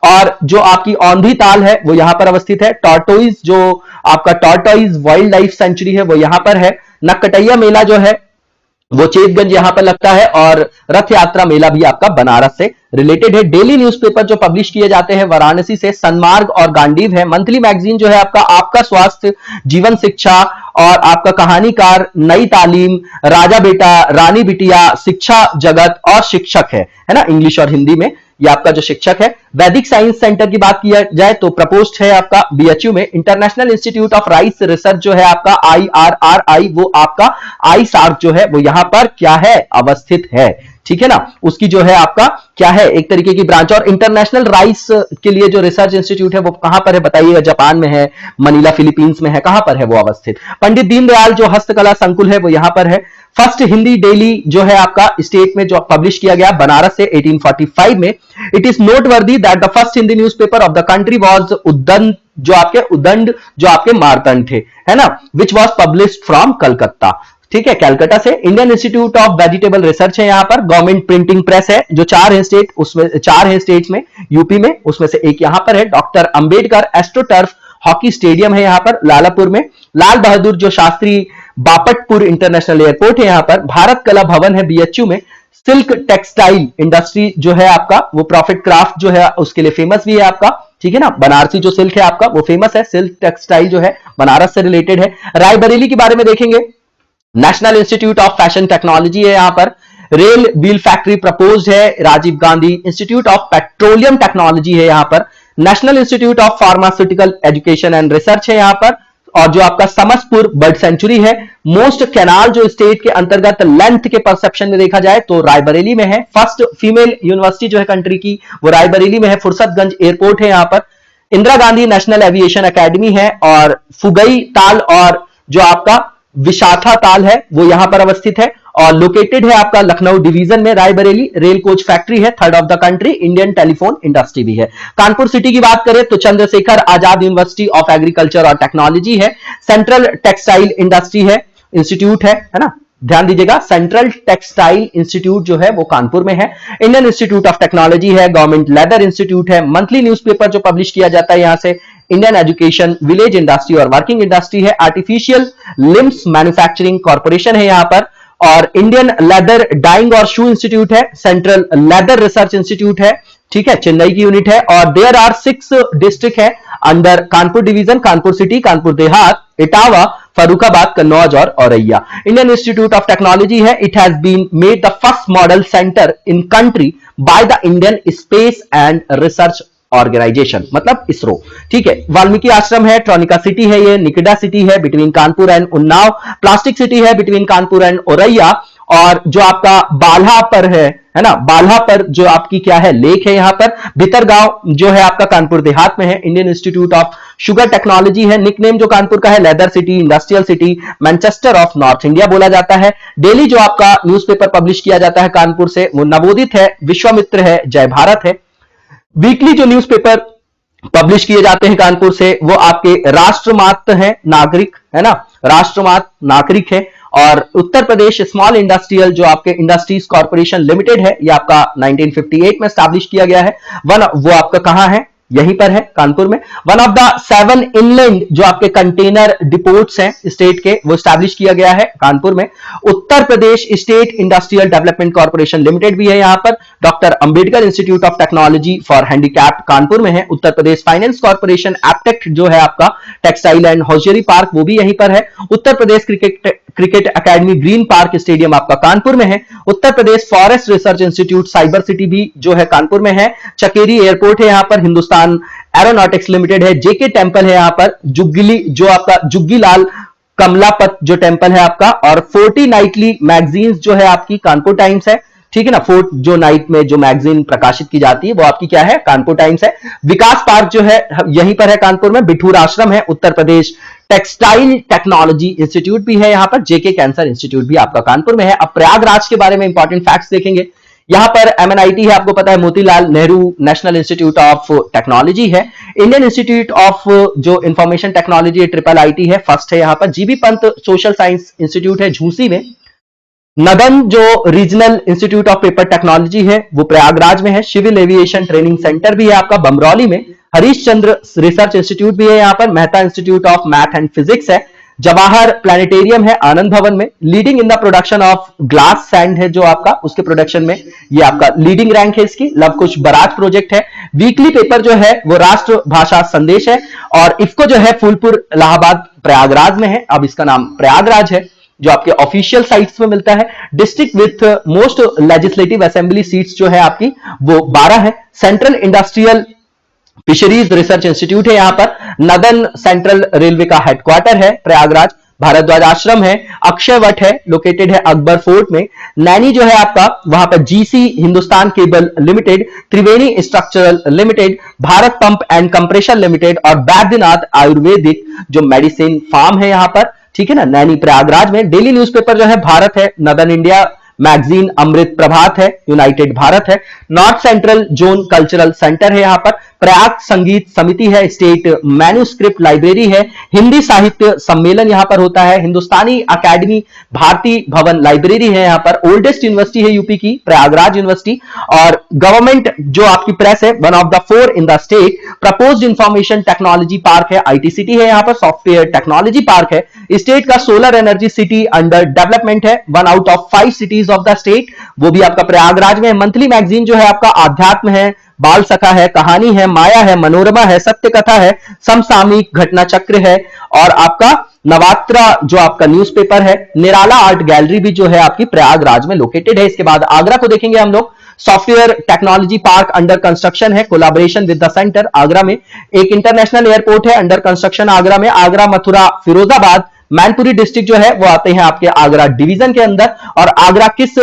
और जो आपकी औंधी ताल है वो यहां पर अवस्थित है। टॉर्टोइज जो आपका टॉर्टोइज वाइल्ड लाइफ सेंचुरी है वो यहां पर है। नककटैया मेला जो है वो चेतगंज यहां पर लगता है और रथ यात्रा मेला भी आपका बनारस से रिलेटेड है। डेली न्यूज़पेपर जो पब्लिश किए जाते हैं वाराणसी से, सनमार्ग और गांडीव है। मंथली मैगजीन जो है आपका स्वास्थ्य, जीवन शिक्षा और आपका कहानीकार, नई तालीम, राजा बेटा, रानी बिटिया, शिक्षा जगत और शिक्षक है ना, इंग्लिश और हिंदी में ये आपका जो शिक्षक है। वैदिक साइंस सेंटर की बात किया जाए तो प्रपोस्ट है आपका बीएचयू में। International institute of rice research जो है आपका IRRI, वो आपका ISARC जो है वो यहां पर क्या है, अवस्थित है, ठीक है ना। उसकी जो है आपका क्या है, एक तरीके की ब्रांच। और इंटरनेशनल राइस के लिए जो रिसर्च इंस्टीट्यूट है वो कहां पर है बताइएगा, जापान में है, मनीला फिलीपींस में है, कहां पर है वो अवस्थित। पंडित दीनदयाल जो हस्तकला संकुल है वो यहां पर है। फर्स्ट हिंदी डेली जो है आपका स्टेट में जो पब्लिश किया गया बनारस से 1845 में। It is noteworthy that the first Hindi newspaper of the country was Udant जो आपके मारतंड थे, है ना, which was published from Calcutta, ठीक है, कलकत्ता से। Indian institute of vegetable research है यहां पर। गवर्नमेंट प्रिंटिंग प्रेस है, जो 4 है स्टेट, उसमें 4 है स्टेट में, यूपी में, उसमें से एक यहां पर है। Doctor Ambedkar astroturf hockey stadium है यहां पर लालापुर में। लाल बहादुर जो शास्त्री बापटपुर इंटरनेशनल एयरपोर्ट है यहां पर। भारत कला भवन है बीएचयू में। सिल्क टेक्सटाइल इंडस्ट्री जो है आपका वो प्रॉफिट क्राफ्ट जो है उसके लिए फेमस भी है आपका, ठीक है ना। बनारसी जो सिल्क है आपका वो फेमस है। सिल्क टेक्सटाइल जो है बनारस से रिलेटेड है। रायबरेली के बारे में देखेंगे, national institute of fashion technology है यहां पर। रेल व्हील फैक्ट्री प्रपोज्ड है, Rajiv Gandhi institute of petroleum technology है यहां पर। National institute of pharmaceutical education and research है यहां पर। और जो आपका समसपुर बर्ड सेंचुरी है। मोस्ट कैनाल जो स्टेट के अंतर्गत लेंथ के परसेप्शन में देखा जाए तो रायबरेली में है। फर्स्ट फीमेल यूनिवर्सिटी जो है कंट्री की वो रायबरेली में है। फुर्सतगंज एयरपोर्ट है यहां पर। Indira Gandhi national aviation academy है। और फुगई ताल और जो आपका विशाखा ताल है वो यहां पर अवस्थित है और लोकेटेड है आपका लखनऊ डिवीजन में। रायबरेली रेल कोच फैक्ट्री है, 3rd of the country. Indian telephone industry भी है। कानपुर सिटी की बात करें तो Chandrashekhar Azad university of agriculture और टेक्नोलॉजी है। सेंट्रल टेक्सटाइल इंडस्ट्री है, इंस्टीट्यूट है ना, ध्यान दीजिएगा। सेंट्रल टेक्सटाइल इंस्टीट्यूट जो है वो कानपुर में है। इंडियन इंस्टीट्यूट ऑफ टेक्नोलॉजी है। गवर्नमेंट लेदर इंस्टीट्यूट है। मंथली न्यूज़पेपर जो पब्लिश किया जाता है यहां से इंडियन एजुकेशन, विलेज इंडस्ट्री और वर्किंग इंडस्ट्री है। आर्टिफिशियल लिम्स मैन्युफैक्चरिंग कॉर्पोरेशन है यहां पर। और इंडियन लेदर डाइंग और शू इंस्टीट्यूट है। सेंट्रल लेदर रिसर्च इंस्टीट्यूट है, ठीक है, चेन्नई की यूनिट है। और देयर आर 6 डिस्ट्रिक्ट है under Kanpur division, Kanpur city, Kanpur Dehat, Etawah, Farrukhabad, Kannauj और Auraiya. Indian institute of technology है। It has been made the first model centre in country by the Indian space and research organisation, मतलब इसरो, ठीक है। वाल्मीकि आश्रम है। ट्रोनिका सिटी है, ये निकिडा सिटी है between Kanpur and Unnao. Plastic city है बिटवीन कानपुर एंड औरैया। और जो आपका बाल्हा पर है ना, बाल्हा पर जो आपकी क्या है, लेक है यहां पर। भितरगांव जो है आपका कानपुर देहात में है। Indian institute of sugar technology है। निकनेम जो कानपुर का है leather city, industrial city, Manchester of north India बोला जाता है। डेली जो आपका न्यूज़पेपर पब्लिश किया जाता है कानपुर से वो नवोदित है, विश्वामित्र है, जय भारत है। वीकली जो न्यूज़पेपर पब्लिश किए जाते हैं कानपुर से वो आपके राष्ट्रमात है, नागरिक है ना, राष्ट्रमात नागरिक है। और उत्तर प्रदेश स्मॉल इंडस्ट्रियल जो आपके इंडस्ट्रीज कॉर्पोरेशन लिमिटेड है, ये आपका 1958 में स्टैब्लिश किया गया है। वो आपका कहां है, यहीं पर है कानपुर में। वन ऑफ द 7 इनलैंड जो आपके कंटेनर डिपोर्ट्स हैं स्टेट के वो स्टैब्लिश किया गया है कानपुर में। Uttar Pradesh state industrial development corporation limited भी है यहां पर। Doctor Ambedkar institute of technology for handicapped Kanpur में है। उत्तर प्रदेश फाइनेंस कॉर्पोरेशन एप्टेक्ट जो है आपका टेक्सटाइल एंड हॉजियरी पार्क वो भी यहीं पर है। Uttar Pradesh cricket academy green park stadium आपका कानपुर में है। Uttar Pradesh forest research institute cyber city भी जो है कानपुर में है। चकेरी एयरपोर्ट है यहां पर। हिंदुस्तान एरोनॉटिक्स लिमिटेड है। जेके टेंपल है यहां पर। जुग्गिली जो आपका जुग्गीलाल कमलापत जो टेंपल है आपका। और 40 नाइटली मैगजीन्स जो है आपकी कानपुर टाइम्स है, ठीक है ना। 4 जो नाइट में जो मैगजीन प्रकाशित की जाती है वो आपकी क्या है, कानपुर टाइम्स है। विकास पार्क जो है यहीं पर है कानपुर में। बिठूर आश्रम है। उत्तर प्रदेश टेक्सटाइल टेक्नोलॉजी इंस्टीट्यूट भी है यहां पर। जेके कैंसर इंस्टीट्यूट भी आपका कानपुर में है। अब प्रयागराज के बारे में इंपॉर्टेंट फैक्ट्स देखेंगे। यहां पर MNIT है, आपको पता है, Motilal Nehru national institute of technology है। इंडियन इंस्टीट्यूट ऑफ जो इंफॉर्मेशन टेक्नोलॉजी IIIT है, फर्स्ट है यहां पर। GB Pant social science institute है झूसी में। नदन जो regional institute of paper technology है वो प्रयागराज में है। सिविल एविएशन ट्रेनिंग सेंटर भी है आपका बमरौली में। हरीश चंद्र रिसर्च इंस्टीट्यूट भी है यहां पर। Mehta institute of math and physics है। जवाहर प्लानिटेरियम है आनंद भवन में। Leading in the production of glass sand है जो आपका, उसके प्रोडक्शन में ये आपका लीडिंग रैंक है इसकी। लव कुश बराज प्रोजेक्ट है। वीकली पेपर जो है वो राष्ट्र भाषा संदेश है। और इफको जो है फूलपुर इलाहाबाद प्रयागराज में है, अब इसका नाम प्रयागराज है। जो आपके ऑफिशियल साइट्स में मिलता है। District with most legislative assembly seats जो है आपकी वो 12 है। Central industrial fisheries research institute है, यहां पर नदन सेंट्रल रेलवे का हेडक्वार्टर है प्रयागराज। भारद्वाज आश्रम है, अक्षय वट है, लोकेटेड है अकबर फोर्ट में। नैनी जो है आपका वहां पर GC Hindustan cable limited, Triveni structural limited, Bharat pump and compressor limited और बैद्यनाथ आयुर्वेदिक जो मेडिसिन फार्म है यहां पर, ठीक है ना, नैनी प्रयागराज में। डेली न्यूज़पेपर जो है भारत है, नदन इंडिया मैगजीन अमृत प्रभात है, यूनाइटेड भारत है। North central zone cultural centre है यहां पर। प्रयाग संगीत समिति है, स्टेट मैन्यूस्क्रिप्ट लाइब्रेरी है, हिंदी साहित्य सम्मेलन यहां पर होता है, हिंदुस्तानी अकेडमी भारती भवन लाइब्रेरी है यहां पर। ओल्डेस्ट यूनिवर्सिटी है यूपी की प्रयागराज यूनिवर्सिटी। और गवर्नमेंट जो आपकी प्रेस है, one of the 4 in the state. Proposed information technology park है, आईटीसीटी है यहां पर। सॉफ्टवेयर टेक्नोलॉजी पार्क है। स्टेट का solar energy city under development है, 1 out of 5 cities of the state, वो भी आपका प्रयागराज में। मंथली मैगजीन जो है आपका आध्यात्म है, बाल सखा है, कहानी है, माया है, मनोरमा है, सत्य कथा है, समसामयिक घटना चक्र है और आपका नवात्रा जो आपका न्यूज़पेपर है। निराला आर्ट गैलरी भी जो है आपकी प्रयागराज में लोकेटेड है। इसके बाद आगरा को देखेंगे हम लोग। Software technology park under construction है, collaboration with the centre Agra में। एक इंटरनेशनल एयरपोर्ट है अंडर कंस्ट्रक्शन आगरा में। आगरा, मथुरा, फिरोजाबाद, मैनपुरी डिस्ट्रिक्ट जो है वो आते हैं आपके आगरा डिवीजन के अंदर। और आगरा किस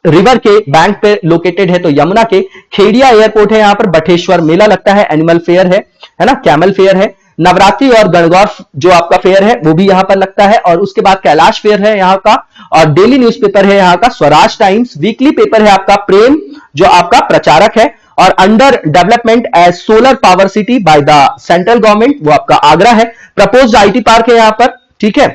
रिवर के बैंक पे लोकेटेड है, तो यमुना के। खेड़िया एयरपोर्ट है, यहां पर बटेश्वर मेला लगता है, एनिमल फेयर है ना, कैमल फेयर है। नवरात्रि और गणगौर जो आपका फेयर है वो भी यहां पर लगता है। और उसके बाद कैलाश फेयर है यहां का। और डेली न्यूज़पेपर है यहां का स्वराज टाइम्स। वीकली पेपर है आपका प्रेम जो आपका प्रचारक है। और under development as solar power city by the central government, वो आपका आगरा है। प्रपोज्ड आईटी पार्क है यहां पर, ठीक है,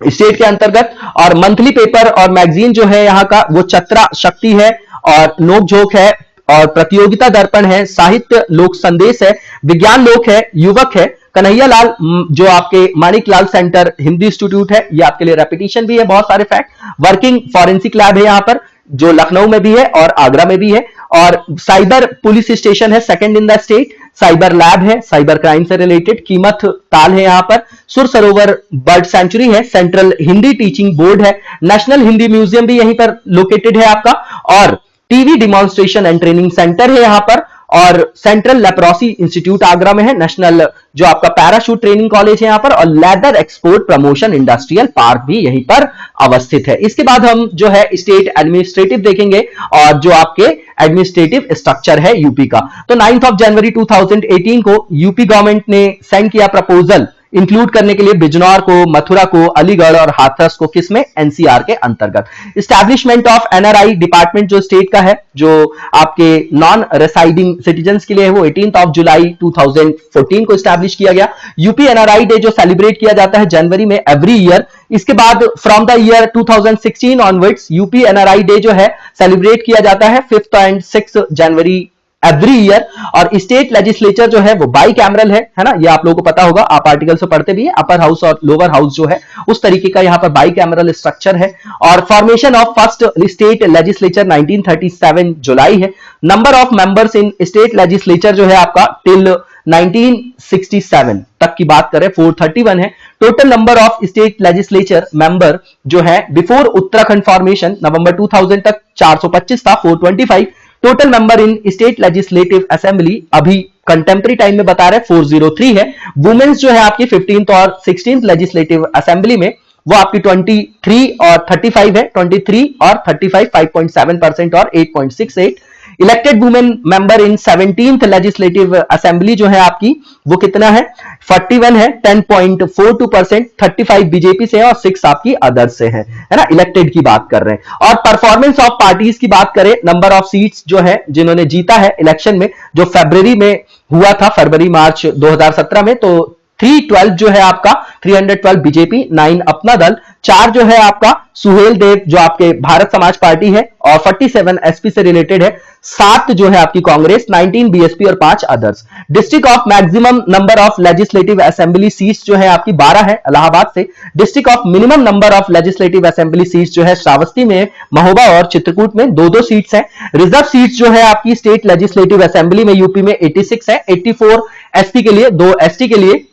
स्टेट के अंतर्गत। और मंथली पेपर और मैगजीन जो है यहाँ का वो चतरा शक्ति है और नोकझोंक है और प्रतियोगिता दर्पण है, साहित्य लोक संदेश है, विज्ञान लोक है, युवक है। कन्हैया लाल जो आपके मानिक लाल सेंटर हिंदी इंस्टीट्यूट है, ये आपके लिए रेपिटेशन भी है बहुत सारे फैक्ट। वर्किंग फॉरेंसिक लैब है यहाँ पर जो लखनऊ में भी है और आगरा में भी है। और साइबर पुलिस स्टेशन है, second in the state. Cyber lab है, साइबर क्राइम से रिलेटेड। कीमत ताल है यहां पर। सुर सरोवर बर्ड सेंचुरी है। सेंट्रल हिंदी टीचिंग बोर्ड है। नेशनल हिंदी म्यूजियम भी यहीं पर लोकेटेड है आपका। और TV demonstration and training centre है यहां पर। और सेंट्रल लेप्रोसी इंस्टीट्यूट आगरा में है। नेशनल जो आपका पैराशूट ट्रेनिंग कॉलेज है यहां पर। और leather export promotion industrial park भी यहीं पर अवस्थित है। इसके बाद हम जो है स्टेट एडमिनिस्ट्रेटिव देखेंगे और जो आपके एडमिनिस्ट्रेटिव स्ट्रक्चर है यूपी का। तो 9 जनवरी 2018 को यूपी गवर्नमेंट ने सेंड किया प्रपोजल इंक्लूड करने के लिए बिजनौर को, मथुरा को, अलीगढ़ और हाथरस को किसमें, एनसीआर के अंतर्गत। इस्टेब्लिशमेंट ऑफ एनआरआई डिपार्टमेंट जो स्टेट का है, जो आपके नॉन रेसाइडिंग सिटीजन्स के लिए है, वो 18 जुलाई 2014 को इस्टेब्लिश किया गया। यूपी एनआरआई डे जो सेलिब्रेट किया जाता है जनवरी में एवरी ईयर। इसके बाद from the year 2016 onwards UP NRI day जो है सेलिब्रेट किया जाता है 5th and 6th January every year. और स्टेट लेजिस्लेचर जो है वो बाई कैमरल है ना, ये आप लोगों को पता होगा, आप आर्टिकल से पढ़ते भी है। अपर हाउस और लोअर हाउस जो है उस तरीके का यहाँ पर बाई कैमरल स्ट्रक्चर है। और formation of first state legislature 1937 जुलाई है। Number of members in state legislature जो है आपका टिल 1967 तक की बात करें 431 है। Total number of state legislature member जो है बिफोर उत्तराखंड फॉर्मेशन नवंबर 2000 तक 425 था, 425। Total member in state legislative assembly अभी कंटेम्प्रेरी टाइम में बता रहे 403 है। वुमेन्स जो है आपकी 15th और 16th लेजिस्लेटिव असेंबली में वो आपकी 23 और 35 है। 23 और 35 5.7% और 8.68। Elected women member in 17th legislative assembly जो है आपकी वो कितना है, 41 है, 10.42%। 35 बीजेपी से है और 6 आपकी अदर्स से है ना, इलेक्टेड की बात कर रहे हैं। और परफॉर्मेंस ऑफ पार्टीज की बात करें, नंबर ऑफ सीट्स जो है जिन्होंने जीता है इलेक्शन में, जो फरवरी में हुआ था, फरवरी मार्च 2017 में, तो 312 जो है आपका 312 बीजेपी, 9 अपना दल, 4 जो है आपका सुहेल देव जो आपके भारत समाज पार्टी है और 47 एसपी से रिलेटेड है, 7 जो है आपकी कांग्रेस, 19 बीएसपी और 5 others. District of maximum number of legislative assembly seats जो है आपकी 12 है इलाहाबाद से। District of minimum number of legislative assembly seats जो है श्रावस्ती में, महोबा और चित्रकूट में 2-2 सीट्स है। रिजर्व सीट्स जो है आपकी स्टेट लेजिस्लेटिव असेंबली में यूपी में 86 है, 84 एसपी के लिए, 2 एसटी के लिए।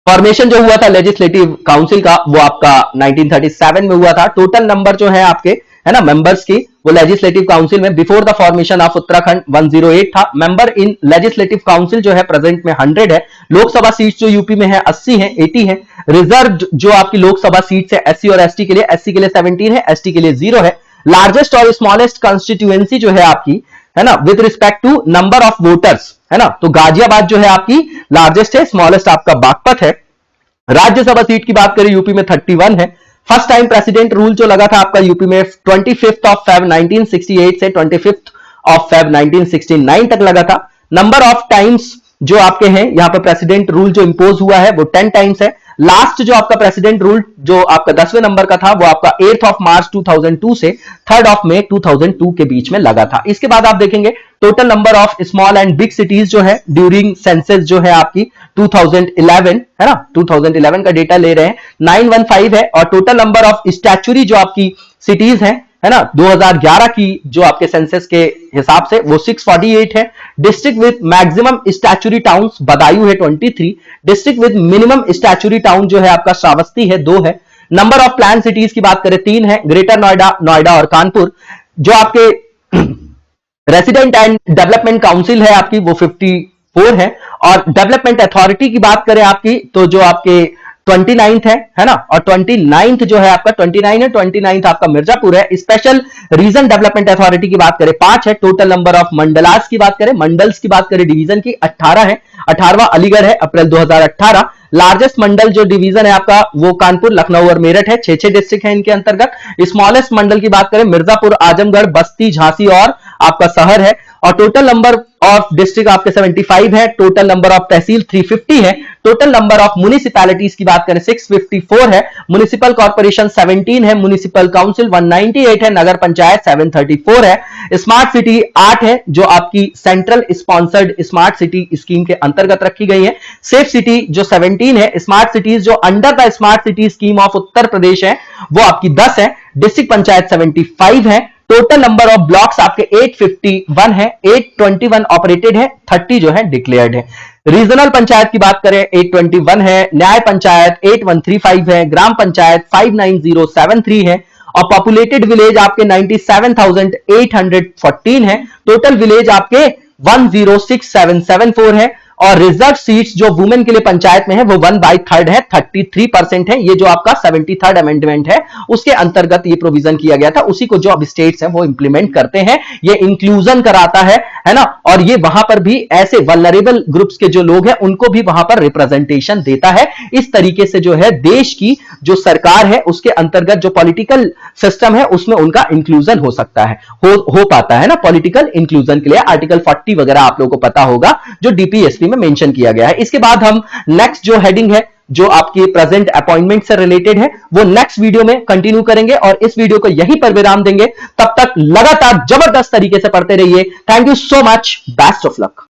फॉर्मेशन जो हुआ था लेजिस्लेटिव काउंसिल का वो आपका 1937 में हुआ था। टोटल नंबर जो है आपके, है ना, मेंबर्स की, वो लेजिस्लेटिव काउंसिल में before the formation of Uttarakhand 108 था। मेंबर इन लेजिस्लेटिव काउंसिल जो है प्रेजेंट में 100 है। लोकसभा सीट जो यूपी में है 80 है, 80 है। रिजर्व जो आपकी लोकसभा सीट है एससी और एसटी के लिए, एससी के लिए 17 है, एसटी के लिए 0 है। लार्जेस्ट और स्मॉलेस्ट कंस्टिट्यूएंसी जो है आपकी, है ना, with respect to number of voters, है ना, तो गाजियाबाद जो है आपकी लार्जेस्ट है, स्मॉलेस्ट आपका बागपत है। राज्यसभा सीट की बात करें यूपी में 31 है। फर्स्ट टाइम प्रेसिडेंट रूल जो लगा था आपका यूपी में 25 ऑफ फेब 1968 से 25 ऑफ फेब 1969 तक लगा था। नंबर ऑफ टाइम्स जो आपके हैं यहां पर प्रेसिडेंट रूल जो इंपोज हुआ है वो 10 टाइम्स है। लास्ट जो आपका प्रेसिडेंट रूल जो आपका 10वें नंबर का था वो आपका 8 ऑफ मार्च 2002 से 3 ऑफ मई 2002 के बीच में लगा था। इसके बाद आप देखेंगे total number of small and big cities जो है ड्यूरिंग सेंसस जो है आपकी 2011, है ना, 2011 का डेटा ले रहे हैं, 915 है। और टोटल नंबर ऑफ स्टैच्यूरी जो आपकी सिटीज है ना, 2011 की जो आपके सेंसस के हिसाब से वो 648 है। District with maximum statutory towns Badaun है 23। District with minimum statutory town जो है आपका श्रावस्ती है 2 है। नंबर ऑफ प्लान सिटीज की बात करें 3 है, ग्रेटर नोएडा, नोएडा और कानपुर। जो आपके रेसिडेंट एंड डेवलपमेंट काउंसिल है आपकी वो 54 है। और डेवलपमेंट अथॉरिटी की बात करें आपकी तो जो आपके 29 है ना, और 29 जो है आपका 29 है, 29 आपका मिर्जापुर है। स्पेशल रीजन डेवलपमेंट अथॉरिटी की बात करें 5 है। टोटल नंबर ऑफ मंडलास की बात करें, मंडल्स की बात करें डिवीजन की 18 है। 18वां अलीगढ़ है, अप्रैल 2018। लार्जेस्ट मंडल जो डिवीजन है आपका वो कानपुर, लखनऊ और मेरठ है, 6 डिस्ट्रिक्ट है इनके अंतर्गत। स्मॉलेस्ट मंडल की बात करें मिर्जापुर, आजमगढ़, बस्ती, झांसी और आपका शहर है। और टोटल नंबर ऑफ डिस्ट्रिक्ट आपके 75 है। टोटल नंबर ऑफ तहसील 350 है। टोटल नंबर ऑफ म्युनिसिपैलिटीज की बात करें 654 है। म्युनिसिपल कॉर्पोरेशन 17 है। म्युनिसिपल काउंसिल 198 है। नगर पंचायत 734 है। स्मार्ट सिटी 8 है जो आपकी central sponsored smart city scheme के अंतर्गत रखी गई है। सेफ सिटी जो 17 है। स्मार्ट सिटीज जो under the smart city scheme of Uttar Pradesh है वो आपकी 10 है। डिस्ट्रिक्ट पंचायत 75 है। टोटल नंबर ऑफ ब्लॉक्स आपके 851 है। 821 ऑपरेटेड है, 30 जो है डिक्लेयर्ड है। रीजनल पंचायत की बात करें 821 है। न्याय पंचायत 8135 है। ग्राम पंचायत 59073 है। और पॉपुलेटेड विलेज आपके 97,814 है। टोटल विलेज आपके 106774 है। और रिजर्व सीट्स जो वुमेन के लिए पंचायत में है वो 1/3 है, 33% है। ये जो आपका 73rd अमेंडमेंट है उसके अंतर्गत ये प्रोविजन किया गया था, उसी को जो अब स्टेट्स हैं वो इंप्लीमेंट करते हैं। ये इंक्लूजन कराता है ना, और ये वहां पर भी ऐसे वल्नरेबल ग्रुप्स के जो लोग हैं उनको भी वहां पर रिप्रेजेंटेशन देता है। इस तरीके से जो है देश की जो सरकार है उसके अंतर्गत जो पॉलिटिकल सिस्टम है उसमें उनका इंक्लूजन हो सकता है, हो पाता है ना, पॉलिटिकल इंक्लूजन के लिए। आर्टिकल 40 वगैरह आप लोगों को पता होगा जो डीपीएसपी में मेंशन किया गया है। इसके बाद हम नेक्स्ट जो हेडिंग है जो आपकी प्रेजेंट अपॉइंटमेंट से रिलेटेड है वो नेक्स्ट वीडियो में कंटिन्यू करेंगे और इस वीडियो को यहीं पर विराम देंगे। तब तक लगातार जबरदस्त तरीके से पढ़ते रहिए। Thank you so much, best of luck.